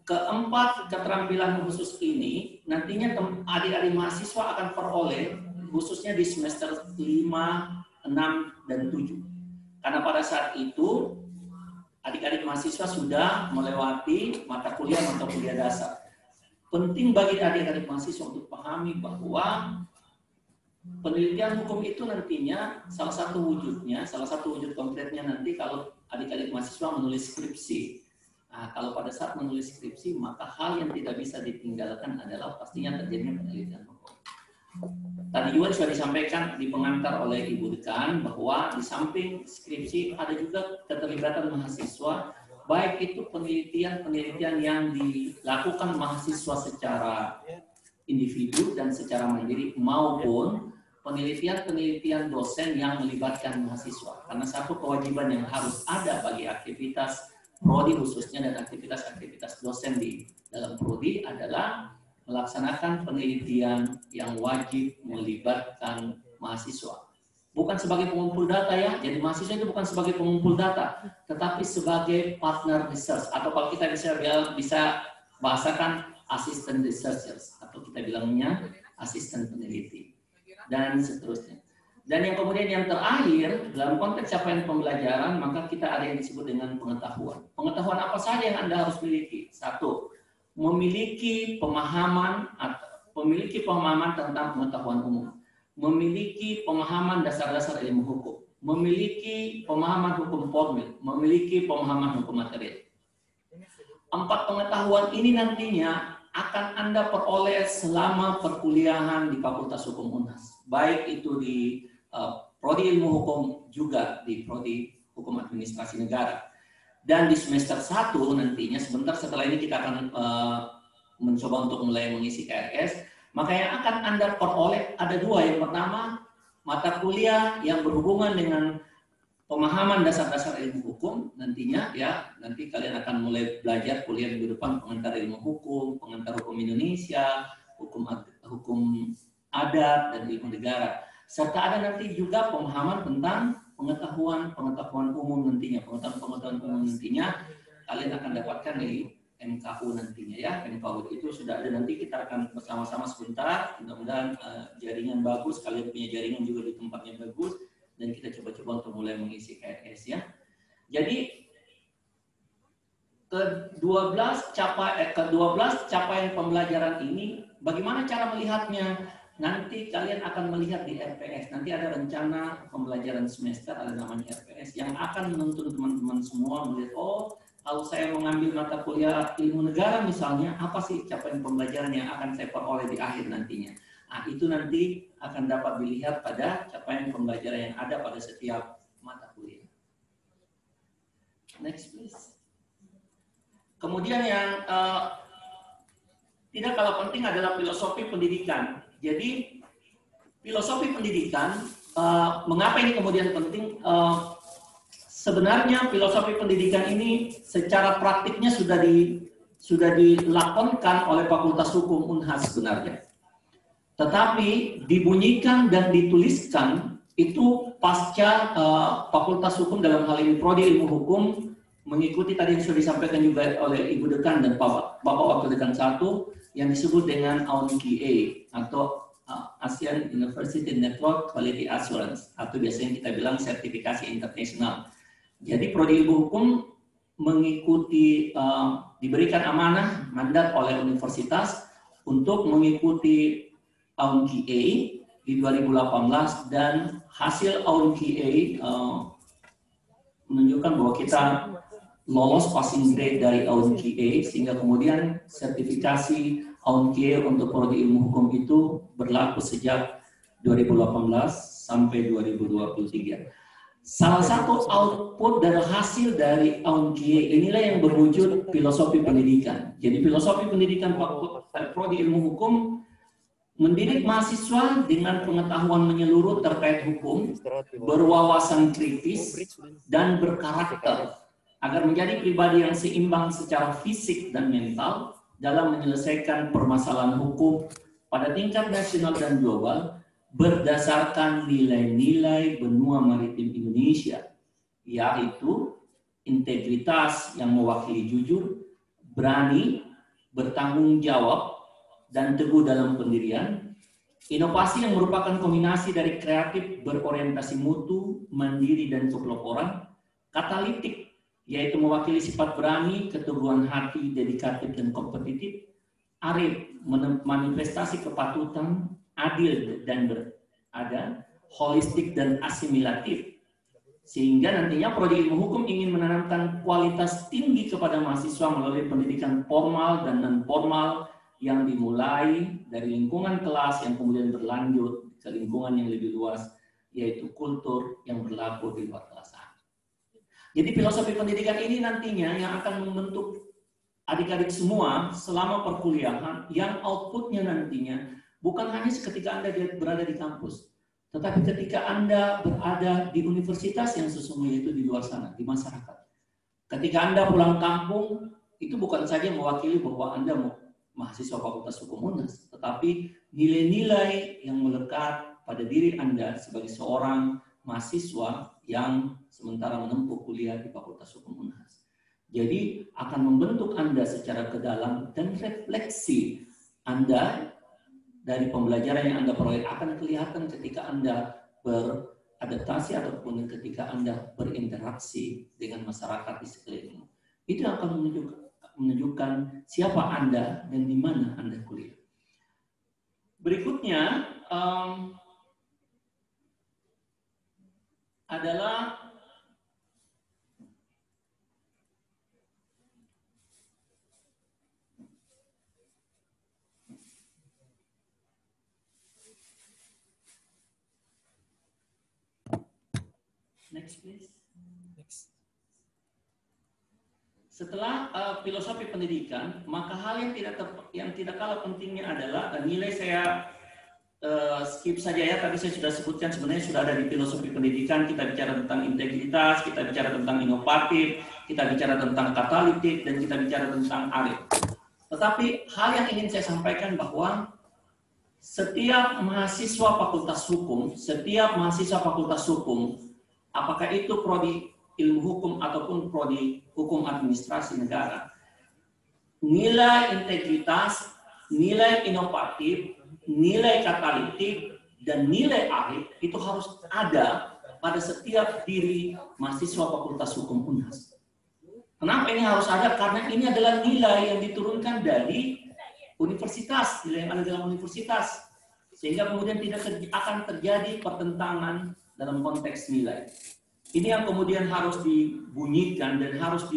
Keempat keterampilan khusus ini nantinya adik-adik mahasiswa akan peroleh khususnya di semester 5, 6, dan 7. Karena pada saat itu adik-adik mahasiswa sudah melewati mata kuliah dasar. Penting bagi adik-adik mahasiswa untuk pahami bahwa penelitian hukum itu nantinya salah satu wujud konkretnya nanti kalau adik-adik mahasiswa menulis skripsi. Nah, kalau pada saat menulis skripsi, maka hal yang tidak bisa ditinggalkan adalah pastinya terjadinya penelitian hukum. Tadi juga sudah disampaikan di pengantar oleh Ibu Dekan bahwa di samping skripsi ada juga keterlibatan mahasiswa, baik itu penelitian yang dilakukan mahasiswa secara individu dan secara mandiri maupun penelitian dosen yang melibatkan mahasiswa. Karena satu kewajiban yang harus ada bagi aktivitas prodi khususnya dan aktivitas dosen di dalam prodi adalah melaksanakan penelitian yang wajib melibatkan mahasiswa. Bukan sebagai pengumpul data ya, jadi mahasiswa itu bukan sebagai pengumpul data, tetapi sebagai partner research atau kalau kita bisa bahasakan assistant researchers atau kita bilangnya asisten peneliti dan seterusnya. Dan yang kemudian yang terakhir, dalam konteks capaian pembelajaran, maka kita ada yang disebut dengan pengetahuan. Pengetahuan apa saja yang Anda harus miliki? Satu, memiliki pemahaman tentang pengetahuan umum. Memiliki pemahaman dasar-dasar ilmu hukum. Memiliki pemahaman hukum formil. Memiliki pemahaman hukum material. 4 pengetahuan ini nantinya akan Anda peroleh selama perkuliahan di Fakultas Hukum Unhas. Baik itu di Prodi Ilmu Hukum juga di Prodi Hukum Administrasi Negara. Dan di semester 1 nantinya sebentar setelah ini kita akan mencoba untuk mulai mengisi KRS, maka yang akan Anda peroleh ada 2. Yang pertama, mata kuliah yang berhubungan dengan pemahaman dasar-dasar ilmu hukum nantinya ya, nanti kalian akan mulai belajar kuliah minggu depan pengantar ilmu hukum, pengantar hukum Indonesia, hukum adat dan ilmu negara. Serta ada nanti juga pemahaman tentang pengetahuan umum nantinya. Pengetahuan umum nantinya kalian akan dapatkan di MKU nantinya ya. MKU itu sudah ada, nanti kita akan bersama-sama sebentar. Mudah-mudahan jaringan bagus, kalian punya jaringan juga di tempatnya bagus. Dan kita coba-coba untuk mulai mengisi KRS ya. Jadi ke-12 capaian pembelajaran ini, bagaimana cara melihatnya? Nanti kalian akan melihat di RPS. Nanti ada rencana pembelajaran semester, ada namanya RPS, yang akan menuntun teman-teman semua melihat, oh, kalau saya mengambil mata kuliah ilmu negara misalnya, apa sih capaian pembelajaran yang akan saya peroleh di akhir nantinya. Nah, itu nanti akan dapat dilihat pada capaian pembelajaran yang ada pada setiap mata kuliah. Next, please. Kemudian yang tidak kalah penting adalah filosofi pendidikan. Jadi filosofi pendidikan, mengapa ini kemudian penting? Sebenarnya filosofi pendidikan ini secara praktiknya sudah dilakonkan oleh Fakultas Hukum Unhas sebenarnya. Tetapi dibunyikan dan dituliskan itu pasca Fakultas Hukum dalam hal ini Prodi Ilmu Hukum mengikuti tadi yang sudah disampaikan juga oleh Ibu Dekan dan Bapak Wakil Dekan 1 yang disebut dengan AUNQA atau ASEAN University Network Quality Assurance atau biasanya kita bilang sertifikasi internasional. Jadi Prodi Ilmu Hukum mengikuti diberikan amanah mandat oleh universitas untuk mengikuti AUNQA di 2018 dan hasil AUNQA menunjukkan bahwa kita lolos passing grade dari AUNQA sehingga kemudian sertifikasi AUNQA untuk Prodi Ilmu Hukum itu berlaku sejak 2018 sampai 2023. Salah satu output dan hasil dari Aunkie inilah yang berwujud filosofi pendidikan. Jadi filosofi pendidikan Prodi Ilmu Hukum mendidik mahasiswa dengan pengetahuan menyeluruh terkait hukum, berwawasan kritis, dan berkarakter, agar menjadi pribadi yang seimbang secara fisik dan mental dalam menyelesaikan permasalahan hukum pada tingkat nasional dan global, berdasarkan nilai-nilai benua maritim Indonesia, yaitu integritas yang mewakili jujur, berani, bertanggung jawab, dan teguh dalam pendirian, inovasi yang merupakan kombinasi dari kreatif, berorientasi mutu, mandiri, dan kepeloporan, katalitik, yaitu mewakili sifat berani, keteguhan hati, dedikatif, dan kompetitif, arif, manifestasi kepatutan, adil dan berada, holistik dan asimilatif. Sehingga nantinya Prodi Ilmu Hukum ingin menanamkan kualitas tinggi kepada mahasiswa melalui pendidikan formal dan non-formal yang dimulai dari lingkungan kelas yang kemudian berlanjut ke lingkungan yang lebih luas, yaitu kultur yang berlaku di luar kelas. Jadi filosofi pendidikan ini nantinya yang akan membentuk adik-adik semua selama perkuliahan, yang outputnya nantinya bukan hanya ketika Anda berada di kampus, tetapi ketika Anda berada di universitas yang sesungguhnya itu di luar sana, di masyarakat. Ketika Anda pulang kampung, itu bukan saja mewakili bahwa Anda mahasiswa Fakultas Hukum UNHAS, tetapi nilai-nilai yang melekat pada diri Anda sebagai seorang mahasiswa yang sementara menempuh kuliah di Fakultas Hukum UNHAS. Jadi akan membentuk Anda secara kedalam dan refleksi Anda dari pembelajaran yang Anda peroleh akan kelihatan ketika Anda beradaptasi ataupun ketika Anda berinteraksi dengan masyarakat di sekelilingmu. Itu akan menunjukkan siapa Anda dan di mana Anda kuliah. Berikutnya adalah next please. Next. Setelah filosofi pendidikan, maka hal yang tidak kalah pentingnya adalah nilai. Saya skip saja ya, tadi saya sudah sebutkan sebenarnya sudah ada di filosofi pendidikan. Kita bicara tentang integritas, kita bicara tentang inovatif, kita bicara tentang katalitik, dan kita bicara tentang arif. Tetapi hal yang ingin saya sampaikan bahwa setiap mahasiswa fakultas hukum, apakah itu prodi ilmu hukum ataupun prodi hukum administrasi negara, nilai integritas, nilai inovatif, nilai katalitik, dan nilai arif itu harus ada pada setiap diri mahasiswa Fakultas Hukum UNHAS. Kenapa ini harus ada? Karena ini adalah nilai yang diturunkan dari universitas, nilai yang ada dalam universitas, sehingga kemudian tidak akan terjadi pertentangan dalam konteks nilai. Ini yang kemudian harus dibunyikan dan harus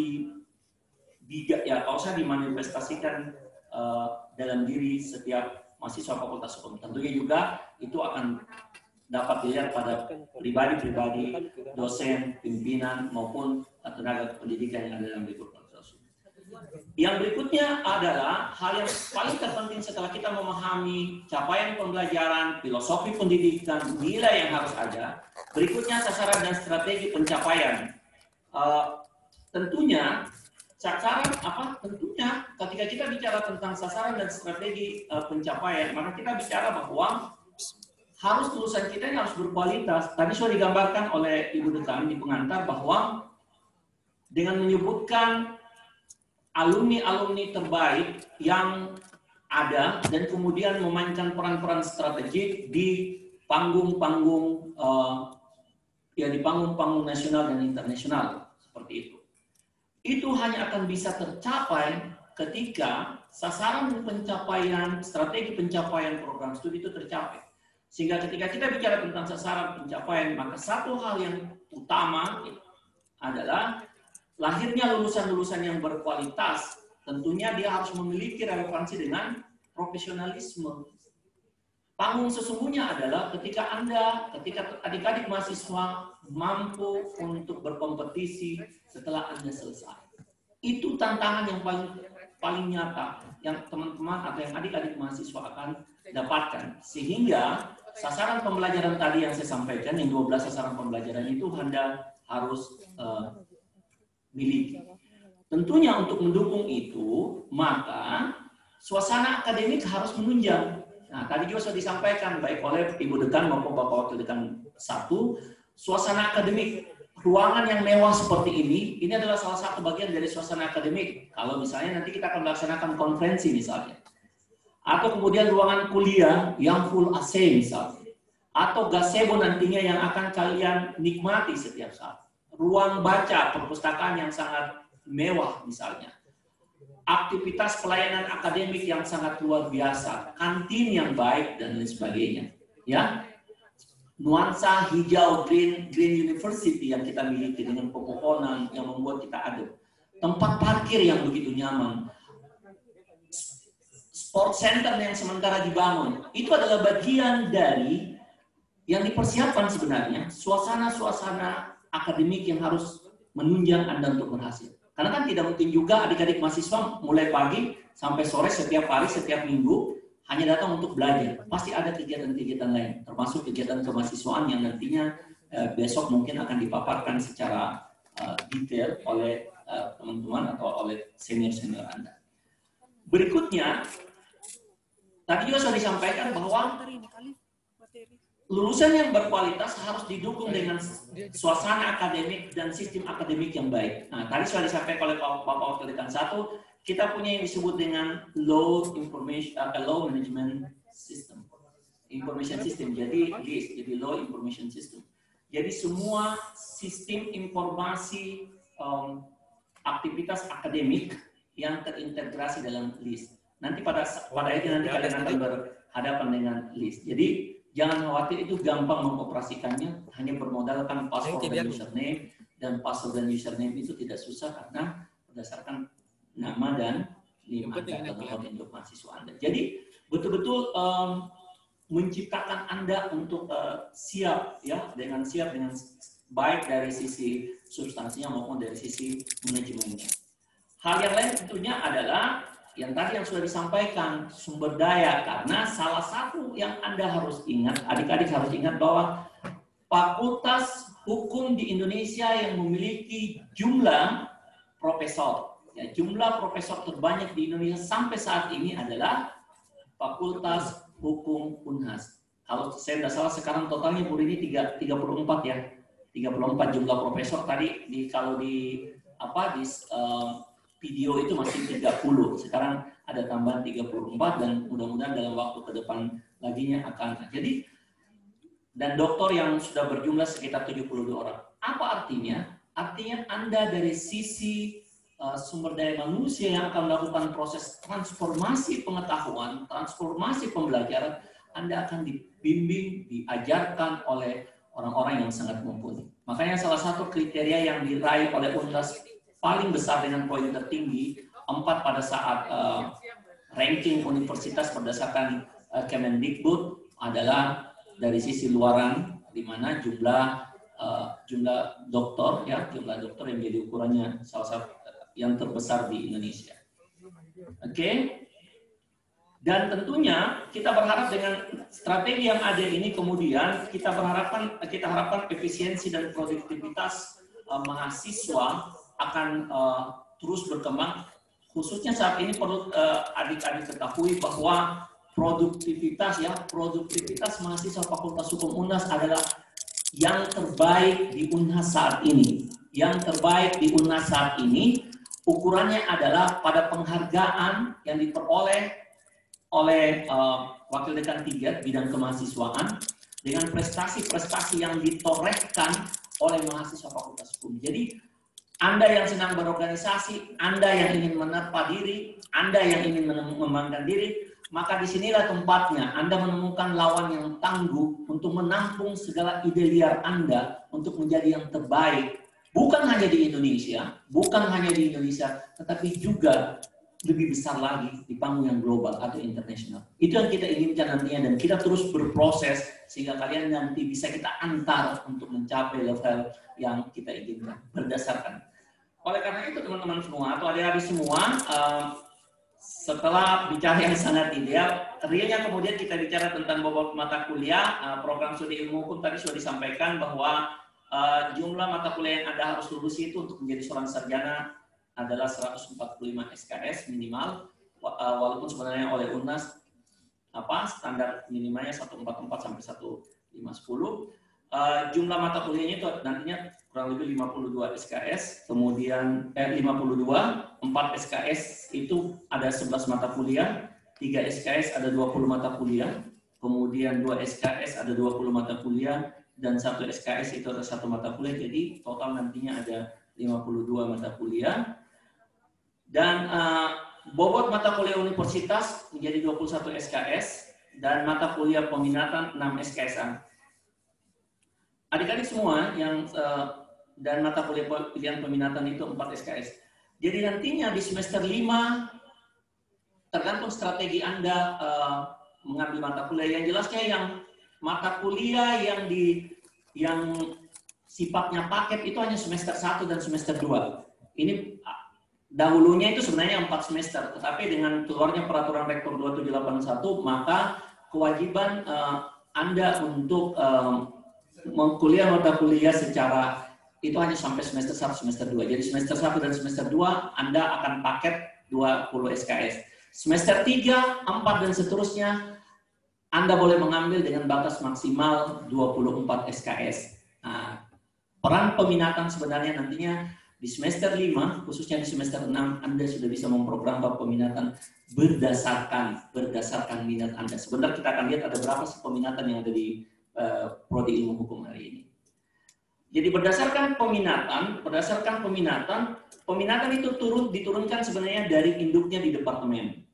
dimanifestasikan dalam diri setiap mahasiswa Fakultas Hukum. Tentunya juga itu akan dapat dilihat pada pribadi-pribadi, dosen, pimpinan, maupun tenaga pendidikan yang ada dalam lingkup Fakultas Hukum. Yang berikutnya adalah hal yang paling terpenting setelah kita memahami capaian pembelajaran, filosofi pendidikan, nilai yang harus ada. Berikutnya sasaran dan strategi pencapaian. Tentunya ketika kita bicara tentang sasaran dan strategi pencapaian, maka kita bicara bahwa harus lulusan kita ini harus berkualitas. Tadi sudah digambarkan oleh Ibu Dekan di pengantar bahwa dengan menyebutkan alumni-alumni terbaik yang ada dan kemudian memainkan peran-peran strategik di panggung-panggung nasional dan internasional seperti itu. Itu hanya akan bisa tercapai ketika sasaran pencapaian, strategi pencapaian program studi itu tercapai. Sehingga ketika kita bicara tentang sasaran pencapaian, maka satu hal yang utama adalah lahirnya lulusan-lulusan yang berkualitas. Tentunya dia harus memiliki relevansi dengan profesionalisme. Panggung sesungguhnya adalah ketika adik-adik mahasiswa mampu untuk berkompetisi setelah Anda selesai. Itu tantangan yang paling nyata yang teman-teman atau yang adik-adik mahasiswa akan dapatkan. Sehingga sasaran pembelajaran tadi yang saya sampaikan, yang 12 sasaran pembelajaran itu Anda harus miliki. Tentunya untuk mendukung itu, maka suasana akademik harus menunjang. Nah, tadi juga sudah disampaikan baik oleh Ibu Dekan maupun Bapak Wakil Dekan 1, suasana akademik, ruangan yang mewah seperti ini adalah salah satu bagian dari suasana akademik. Kalau misalnya nanti kita akan melaksanakan konferensi misalnya, atau kemudian ruangan kuliah yang full AC misalnya, atau gazebo nantinya yang akan kalian nikmati setiap saat, ruang baca perpustakaan yang sangat mewah misalnya, aktivitas pelayanan akademik yang sangat luar biasa, kantin yang baik dan lain sebagainya, ya. Nuansa hijau green university yang kita miliki dengan pepohonan yang membuat kita adem, tempat parkir yang begitu nyaman, sport center yang sementara dibangun, itu adalah bagian dari yang dipersiapkan sebenarnya suasana-suasana akademik yang harus menunjang Anda untuk berhasil. Karena kan tidak mungkin juga adik-adik mahasiswa mulai pagi sampai sore setiap hari, setiap minggu hanya datang untuk belajar. Pasti ada kegiatan-kegiatan lain, termasuk kegiatan kemahasiswaan yang nantinya besok mungkin akan dipaparkan secara detail oleh teman-teman atau oleh senior-senior Anda. Berikutnya, tadi juga sudah disampaikan bahwa lulusan yang berkualitas harus didukung dengan suasana akademik dan sistem akademik yang baik. Nah, tadi sudah disampaikan oleh Bapak Wakil Dekan 1, kita punya yang disebut dengan low management system, information system. Jadi LIS, jadi low information system. Jadi semua sistem informasi aktivitas akademik yang terintegrasi dalam LIS. Nanti pada akhirnya nanti kalian akan berhadapan dengan LIS. Jadi jangan khawatir, itu gampang mengoperasikannya, hanya bermodalkan password dan username, dan password dan username itu tidak susah karena berdasarkan nama dan NIM Anda atau nomor induk mahasiswa Anda. Jadi betul-betul menciptakan Anda untuk siap dengan baik dari sisi substansinya maupun dari sisi manajemennya. Hal yang lain tentunya adalah yang tadi yang sudah disampaikan, sumber daya, karena salah satu yang Anda harus ingat, adik-adik harus ingat bahwa Fakultas Hukum di Indonesia yang memiliki jumlah profesor, jumlah profesor terbanyak di Indonesia sampai saat ini adalah Fakultas Hukum Unhas. Kalau saya tidak salah sekarang totalnya Bu ini 34 ya, 34 jumlah profesor tadi kalau di video itu masih 30, sekarang ada tambahan 34 dan mudah-mudahan dalam waktu ke depan laginya akan jadi, dan doktor yang sudah berjumlah sekitar 72 orang. Apa artinya? Artinya Anda dari sisi sumber daya manusia yang akan melakukan proses transformasi pengetahuan, transformasi pembelajaran, Anda akan dibimbing, diajarkan oleh orang-orang yang sangat mumpuni. Makanya salah satu kriteria yang diraih oleh Unhas paling besar dengan poin tertinggi 4 pada saat ranking universitas berdasarkan Kemendikbud adalah dari sisi luaran, di mana jumlah doktor jumlah doktor yang menjadi ukurannya salah satu yang terbesar di Indonesia. Oke. Dan tentunya kita berharap dengan strategi yang ada ini kemudian kita harapkan efisiensi dan produktivitas mahasiswa akan terus berkembang. Khususnya saat ini perlu adik-adik ketahui bahwa produktivitas mahasiswa Fakultas Hukum Unhas adalah yang terbaik di Unhas saat ini. Yang terbaik di Unhas saat ini ukurannya adalah pada penghargaan yang diperoleh oleh Wakil Dekan 3 bidang kemahasiswaan dengan prestasi-prestasi yang ditorehkan oleh mahasiswa Fakultas Hukum. Jadi Anda yang senang berorganisasi, Anda yang ingin menerpa diri, Anda yang ingin mengembangkan diri, maka disinilah tempatnya Anda menemukan lawan yang tangguh untuk menampung segala ide liar Anda untuk menjadi yang terbaik. Bukan hanya di Indonesia, tetapi juga lebih besar lagi di panggung yang global atau internasional. Itu yang kita inginkan nantinya, dan kita terus berproses sehingga kalian nanti bisa kita antar untuk mencapai level yang kita inginkan berdasarkan. Oleh karena itu teman-teman semua atau adik-adik semua, setelah bicara yang sangat ideal, realnya kemudian kita bicara tentang bobot mata kuliah. Program studi ilmu hukum tadi sudah disampaikan bahwa jumlah mata kuliah yang Anda harus lulus itu untuk menjadi seorang sarjana adalah 145 SKS minimal, walaupun sebenarnya oleh UNAS standar minimalnya 144 sampai 1510. Jumlah mata kuliahnya itu nantinya kurang lebih 52 SKS, kemudian 52, 4 SKS itu ada 11 mata kuliah, 3 SKS ada 20 mata kuliah, kemudian 2 SKS ada 20 mata kuliah, dan 1 SKS itu ada 1 mata kuliah, jadi total nantinya ada 52 mata kuliah. Dan bobot mata kuliah universitas menjadi 21 SKS dan mata kuliah peminatan 6 SKS-an. Adik-adik semua yang dan mata kuliah pilihan peminatan itu 4 SKS. Jadi nantinya di semester 5 tergantung strategi Anda mengambil mata kuliah. Yang jelasnya yang mata kuliah yang sifatnya paket itu hanya semester 1 dan semester 2. Ini dahulunya itu sebenarnya 4 semester, tetapi dengan keluarnya peraturan rektor 2781 maka kewajiban Anda untuk kuliah mata kuliah secara itu hanya sampai semester 1, semester 2. Jadi semester 1 dan semester 2 Anda akan paket 20 SKS. Semester 3, 4 dan seterusnya Anda boleh mengambil dengan batas maksimal 24 SKS. Nah, peran peminatan sebenarnya nantinya di semester 5, khususnya di semester 6, Anda sudah bisa memprogram peminatan berdasarkan minat Anda. Sebentar kita akan lihat ada berapa sih peminatan yang ada di Prodi Ilmu Hukum hari ini. Jadi berdasarkan peminatan itu diturunkan sebenarnya dari induknya di departemen.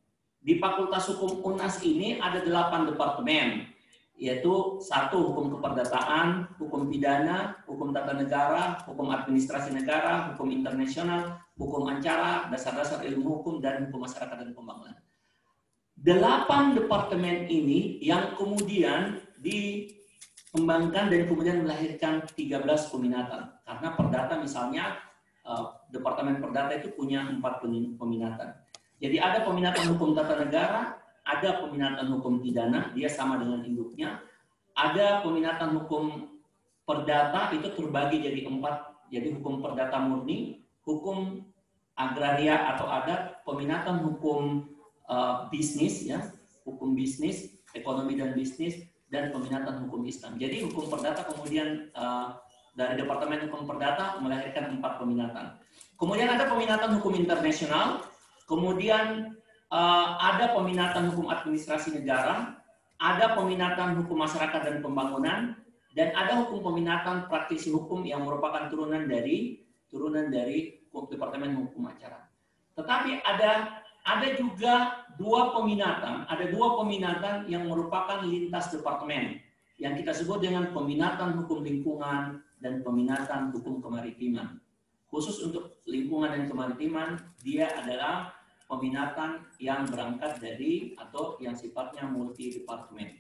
Di Fakultas Hukum UNAS ini ada 8 departemen, yaitu 1 hukum keperdataan, hukum pidana, hukum tata negara, hukum administrasi negara, hukum internasional, hukum acara, dasar-dasar ilmu hukum, dan hukum masyarakat dan pembangunan. 8 departemen ini yang kemudian dikembangkan dan kemudian melahirkan 13 peminatan. Karena perdata misalnya, departemen perdata itu punya 4 peminatan. Jadi ada peminatan hukum tata negara, ada peminatan hukum pidana, dia sama dengan induknya. Ada peminatan hukum perdata, itu terbagi jadi 4. Jadi hukum perdata murni, hukum agraria atau adat, peminatan hukum bisnis, ya, hukum bisnis, ekonomi dan bisnis, dan peminatan hukum Islam. Jadi hukum perdata kemudian dari Departemen Hukum Perdata melahirkan 4 peminatan. Kemudian ada peminatan hukum internasional, kemudian ada peminatan hukum administrasi negara, ada peminatan hukum masyarakat dan pembangunan, dan ada hukum peminatan praktisi hukum yang merupakan turunan dari Departemen Hukum Acara. Tetapi ada juga 2 peminatan yang merupakan lintas departemen yang kita sebut dengan peminatan hukum lingkungan dan peminatan hukum kemaritiman. Khusus untuk lingkungan dan kemaritiman, dia adalah peminatan yang berangkat dari atau yang sifatnya multi departemen.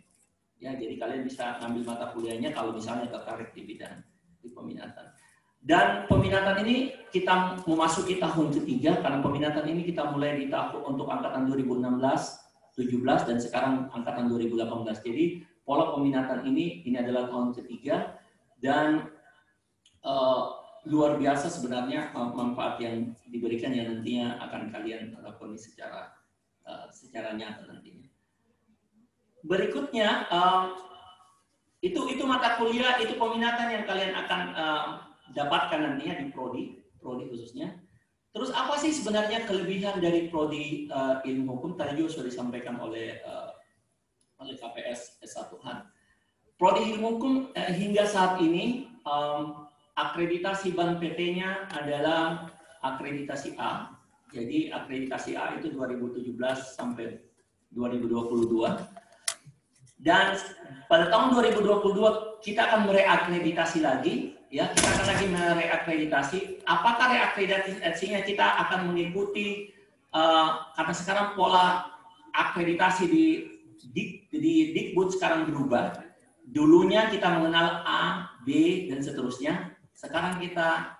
Ya, jadi kalian bisa ngambil mata kuliahnya kalau misalnya tertarik di bidang di peminatan. Dan peminatan ini kita memasuki tahun ketiga karena peminatan ini kita mulai di tahun untuk angkatan 2016, 17 dan sekarang angkatan 2018. Jadi pola peminatan ini adalah tahun ketiga dan luar biasa sebenarnya manfaat yang diberikan yang nantinya akan kalian lakoni secara nyata nantinya. Berikutnya itu mata kuliah, itu peminatan yang kalian akan dapatkan nantinya di prodi khususnya. Terus apa sih sebenarnya kelebihan dari prodi ilmu hukum? Tadi juga sudah disampaikan oleh KPS S1Han. Prodi ilmu hukum hingga saat ini akreditasi BAN PT-nya adalah akreditasi A. Jadi akreditasi A itu 2017 sampai 2022. Dan pada tahun 2022 kita akan mereakreditasi lagi, ya, kita akan lagi mereakreditasi. Apakah reakreditasinya kita akan mengikuti karena sekarang pola akreditasi di Dikbud sekarang berubah. Dulunya kita mengenal A, B, dan seterusnya. Sekarang kita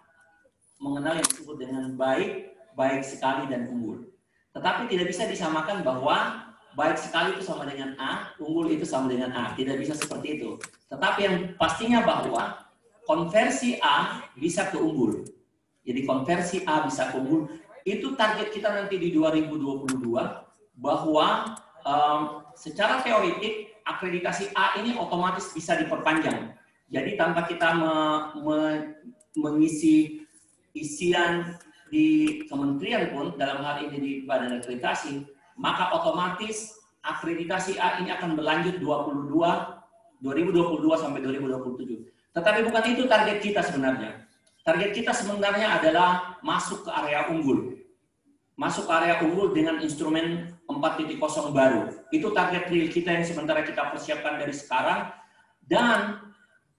mengenal yang disebut dengan baik, baik sekali, dan unggul. Tetapi tidak bisa disamakan bahwa baik sekali itu sama dengan A, unggul itu sama dengan A. Tidak bisa seperti itu. Tetapi yang pastinya bahwa konversi A bisa ke unggul. Jadi konversi A bisa ke unggul. Itu target kita nanti di 2022 bahwa secara teoritik akreditasi A ini otomatis bisa diperpanjang. Jadi tanpa kita mengisi isian di kementerian pun, dalam hal ini di badan akreditasi, maka otomatis akreditasi A ini akan berlanjut 2022 sampai 2027. Tetapi bukan itu target kita sebenarnya. Target kita sebenarnya adalah masuk ke area unggul. Masuk ke area unggul dengan instrumen 4.0 baru. Itu target real kita yang sementara kita persiapkan dari sekarang. Dan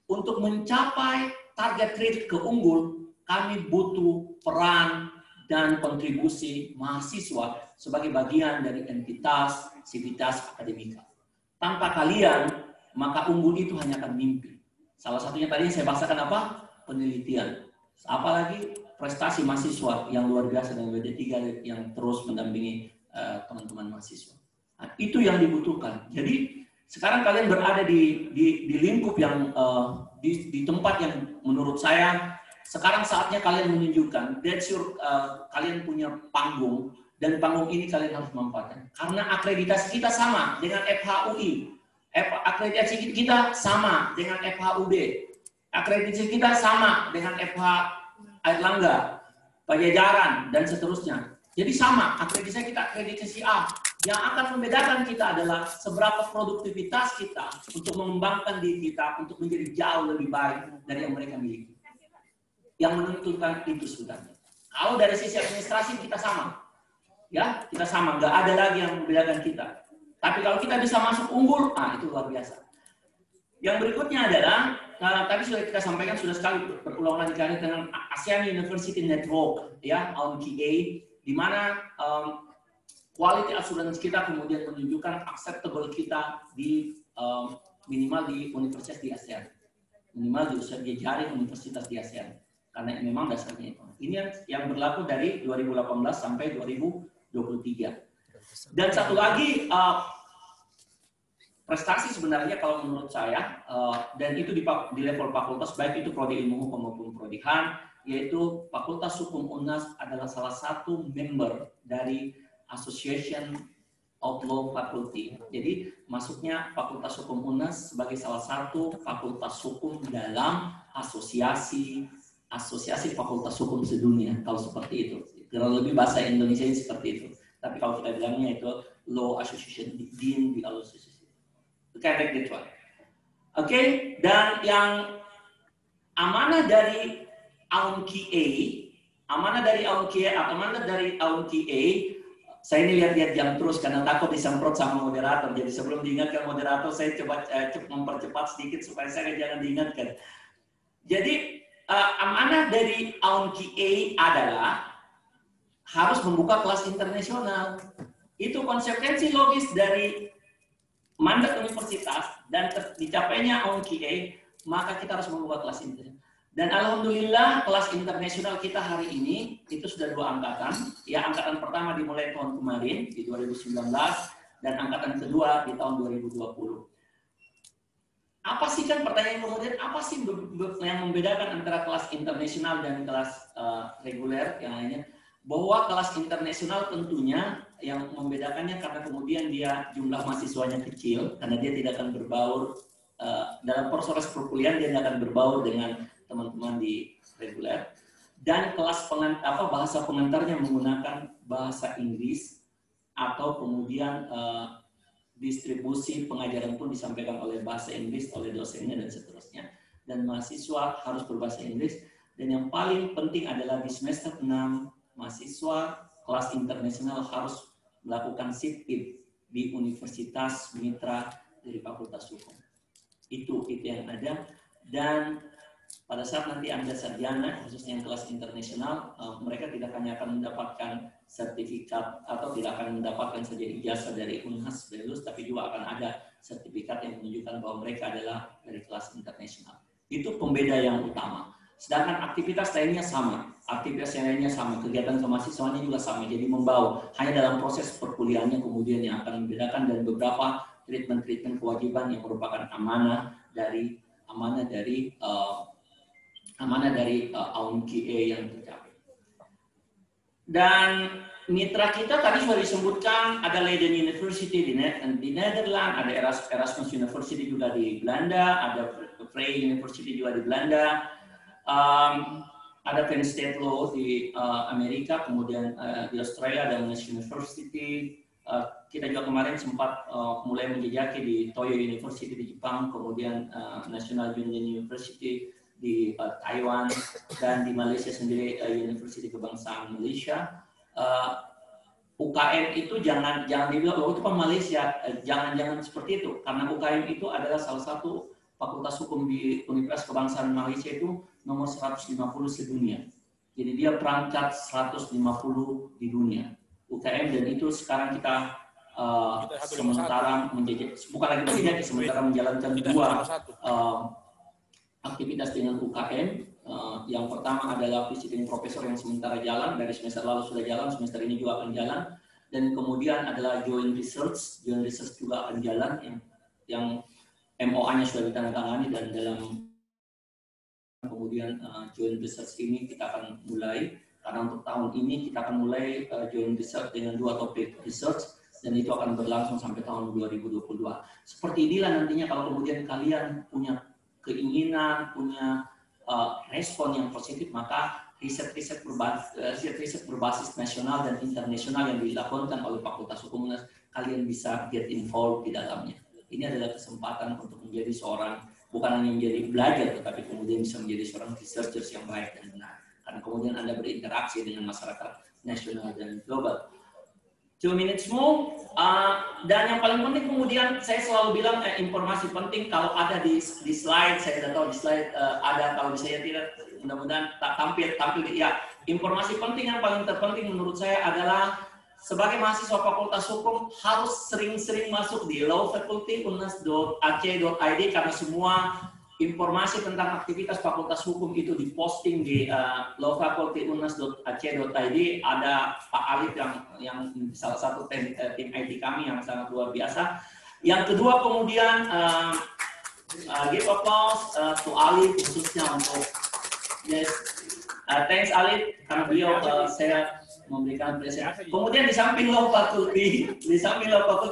untuk mencapai target real ke unggul, kami butuh peran dan kontribusi mahasiswa sebagai bagian dari entitas, sivitas akademika. Tanpa kalian, maka unggul itu hanya akan mimpi. Salah satunya tadi saya bahasakan apa? Penelitian. Apalagi prestasi mahasiswa yang luar biasa dengan WD3 yang terus mendampingi teman-teman mahasiswa. Nah, itu yang dibutuhkan. Jadi sekarang kalian berada di lingkup yang di tempat yang menurut saya sekarang saatnya kalian menunjukkan kalian punya panggung, dan panggung ini kalian harus manfaatkan. Karena akreditasi kita sama dengan FHUI, akreditasi kita sama dengan FHUB, akreditasi kita sama dengan FH Airlangga, Pajajaran, dan seterusnya. Jadi sama, akreditasi kita akreditasi A. Yang akan membedakan kita adalah seberapa produktivitas kita untuk mengembangkan diri kita untuk menjadi jauh lebih baik dari yang mereka miliki. Yang menentukan itu sebenarnya. Kalau dari sisi administrasi kita sama, ya kita sama, nggak ada lagi yang membedakan kita. Tapi kalau kita bisa masuk unggul, itu luar biasa. Yang berikutnya adalah tadi sudah kita sampaikan sudah sekali berulang-ulang kali dengan ASEAN University Network, ya AUNQA, di mana quality assurance kita kemudian menunjukkan acceptable kita di minimal di universitas di ASEAN, minimal di jaring universitas di ASEAN. Karena memang dasarnya itu. Ini yang berlaku dari 2018 sampai 2023. Dan satu lagi prestasi sebenarnya kalau menurut saya, dan itu di level fakultas, baik itu prodi ilmu hukum maupun prodi HAN, yaitu Fakultas Hukum UNHAS adalah salah satu member dari Association of Law Faculty. Jadi masuknya Fakultas Hukum UNHAS sebagai salah satu fakultas hukum dalam asosiasi fakultas hukum sedunia, kalau seperti itu. Kurang lebih bahasa Indonesia ini seperti itu. Tapi kalau kita bilangnya itu Law Association, Dean di Association. Kayak gitu. Oke, dan yang amanah dari AUNQA, saya ini lihat-lihat jam terus karena takut disemprot sama moderator. Jadi sebelum diingatkan moderator, saya coba mempercepat sedikit supaya saya jangan diingatkan. Jadi amanah dari AUNQA adalah harus membuka kelas internasional. Itu konsekuensi logis dari mandat universitas dan dicapainya AUNQA, maka kita harus membuka kelas internasional. Dan alhamdulillah kelas internasional kita hari ini itu sudah 2 angkatan. Ya, angkatan pertama dimulai tahun kemarin di 2019 dan angkatan kedua di tahun 2020. Apa sih kan pertanyaan kemudian, apa sih yang membedakan antara kelas internasional dan kelas reguler yang lainnya? Bahwa kelas internasional tentunya yang membedakannya karena kemudian dia jumlah mahasiswanya kecil, karena dia tidak akan berbaur dalam proses perkuliahan, dia tidak akan berbaur dengan teman-teman di reguler. Dan kelas bahasa pengantarnya menggunakan bahasa Inggris atau kemudian distribusi pengajaran pun disampaikan oleh bahasa Inggris oleh dosennya dan seterusnya. Dan mahasiswa harus berbahasa Inggris. Dan yang paling penting adalah di semester 6 mahasiswa kelas internasional harus melakukan sit-in di universitas mitra dari Fakultas Hukum. Itu yang ada. Dan pada saat nanti Anda sarjana, khususnya yang kelas internasional, mereka tidak hanya akan mendapatkan sertifikat atau tidak akan mendapatkan saja ijazah dari Unhas lulus, tapi juga akan ada sertifikat yang menunjukkan bahwa mereka adalah dari kelas internasional. Itu pembeda yang utama. Sedangkan aktivitas lainnya sama, kegiatan kemahasiswaannya juga sama. Jadi membawa hanya dalam proses perkuliahannya kemudian yang akan membedakan, dan beberapa treatment kewajiban yang merupakan amanah dari AUNQA yang tercapai. Dan mitra kita tadi sudah disebutkan, ada Leiden University di Nederland, ada Erasmus University juga di Belanda, ada Vrije University juga di Belanda, ada Penn State Law di Amerika, kemudian di Australia ada Monash University. Kita juga kemarin sempat mulai menjejaki di Toyo University di Jepang, kemudian National Union University di Taiwan, dan di Malaysia sendiri University Kebangsaan Malaysia. UKM itu jangan dibilang bahwa itu kan Malaysia, jangan seperti itu, karena UKM itu adalah salah satu fakultas hukum di Universitas Kebangsaan Malaysia itu nomor 150 sedunia. Jadi dia perangkat 150 di dunia UKM, dan itu sekarang kita sementara menjalankan dua aktivitas dengan UKM. Yang pertama adalah visiting professor yang sementara jalan, dari semester lalu sudah jalan, semester ini juga akan jalan, dan kemudian adalah joint research juga akan jalan, yang MOA-nya sudah ditandatangani, dan dalam kemudian joint research ini kita akan mulai, karena untuk tahun ini kita akan mulai joint research dengan 2 topik research, dan itu akan berlangsung sampai tahun 2022. Seperti inilah nantinya kalau kemudian kalian punya keinginan, punya respon yang positif, maka riset-riset berbasis nasional dan internasional yang dilakukan oleh Fakultas Hukum Unhas, kalian bisa get involved di dalamnya. Ini adalah kesempatan untuk menjadi seorang, bukan hanya menjadi belajar, tetapi kemudian bisa menjadi seorang researchers yang baik dan benar. Karena kemudian Anda berinteraksi dengan masyarakat nasional dan global. 2 minutes more. Dan yang paling penting kemudian saya selalu bilang informasi penting kalau ada di slide, saya tidak tahu di slide ada, kalau misalnya tidak, mudah-mudahan tampil ya. Informasi penting yang paling terpenting menurut saya adalah sebagai mahasiswa Fakultas Hukum harus sering-sering masuk di lawfaculty.unhas.ac.id, karena semua informasi tentang aktivitas Fakultas Hukum itu diposting di lawfaculty.unhas.ac.id. Ada Pak Alif yang salah satu tim IT kami yang sangat luar biasa. Yang kedua kemudian give applause to Alif khususnya untuk thanks Alif karena beliau saya memberikan presentasi. Kemudian di samping law faculty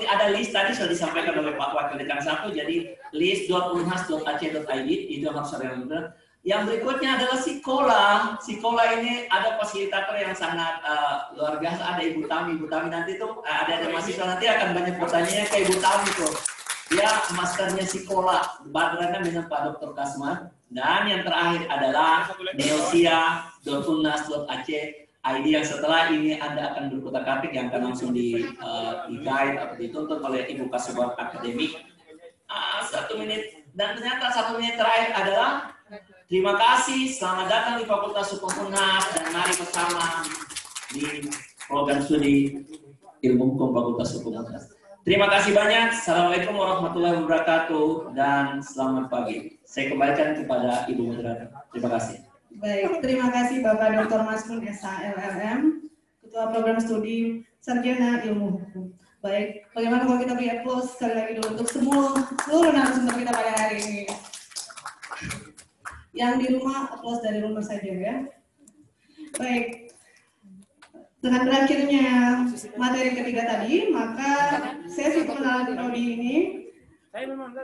ada list tadi sudah disampaikan oleh Pak Wakil Dekan 1, jadi list.unhas.ac.id itu yang harus saya ingat. Yang berikutnya adalah Sikola ini ada fasilitator yang sangat luar biasa, ada Ibu Tami nanti tuh ada mahasiswa nanti akan banyak bertanya ke Ibu Tami tuh. Dia masternya Sikola, barengan dengan Pak Dr. Kasman. Dan yang terakhir adalah neosia.unhas.ac.id yang setelah ini Anda akan berkutak-atik, yang akan langsung di guide atau dituntut oleh Ibu Kasubag Akademik. 1 menit, dan ternyata 1 menit terakhir adalah terima kasih, selamat datang di Fakultas Hukum Unhas, dan mari bersama di program studi Ilmu Hukum Fakultas Hukum Unhas. Terima kasih banyak. Assalamualaikum warahmatullahi wabarakatuh dan selamat pagi. Saya kembalikan kepada Ibu Moderator. Terima kasih. Baik, terima kasih Bapak Dr. Masmun SH LLM, Ketua Program Studi Sarjana Ilmu Hukum. Baik, bagaimana kalau kita beri applause sekali lagi dulu untuk seluruh narasumber kita pada hari ini. Yang di rumah, applause dari rumah saja ya. Baik, dengan berakhirnya materi ketiga tadi, maka sesi pengenalan prodi ini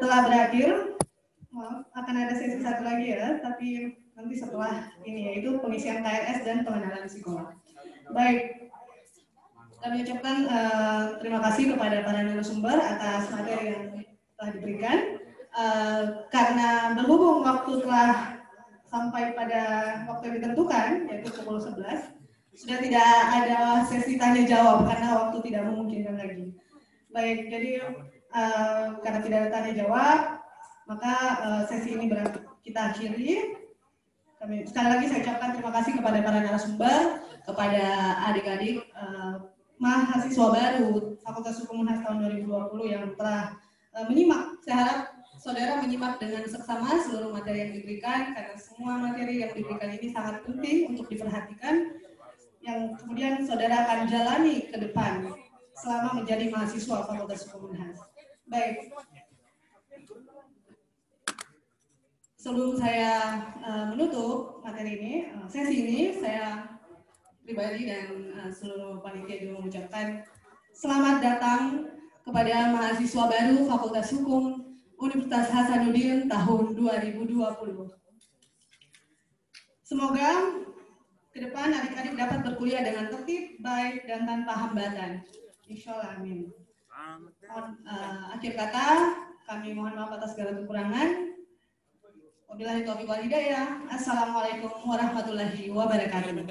telah berakhir. Maaf, akan ada sesi satu lagi ya, tapi nanti setelah ini, yaitu pengisian KRS dan pengenalan psikolog. Baik, kami ucapkan terima kasih kepada para narasumber atas materi yang telah diberikan. Karena berhubung waktu telah sampai pada waktu yang ditentukan, yaitu pukul 11, sudah tidak ada sesi tanya jawab karena waktu tidak memungkinkan lagi. Baik, jadi karena tidak ada tanya jawab, maka sesi ini kita akhiri. Sekali lagi saya ucapkan terima kasih kepada para narasumber, kepada adik-adik mahasiswa baru Fakultas Hukum Unhas tahun 2020 yang telah menyimak. Saya harap saudara menyimak dengan seksama seluruh materi yang diberikan, karena semua materi yang diberikan ini sangat penting untuk diperhatikan, yang kemudian saudara akan jalani ke depan selama menjadi mahasiswa Fakultas Hukum Unhas. Baik. Sebelum saya menutup materi ini, sesi ini, saya pribadi dan seluruh panitia juga mengucapkan selamat datang kepada mahasiswa baru Fakultas Hukum Universitas Hasanuddin tahun 2020. Semoga ke depan adik-adik dapat berkuliah dengan tertib, baik, dan tanpa hambatan. Insyaallah, amin. Akhir kata, kami mohon maaf atas segala kekurangan. Wabillahi taufiq wal hidayah. Assalamualaikum warahmatullahi wabarakatuh.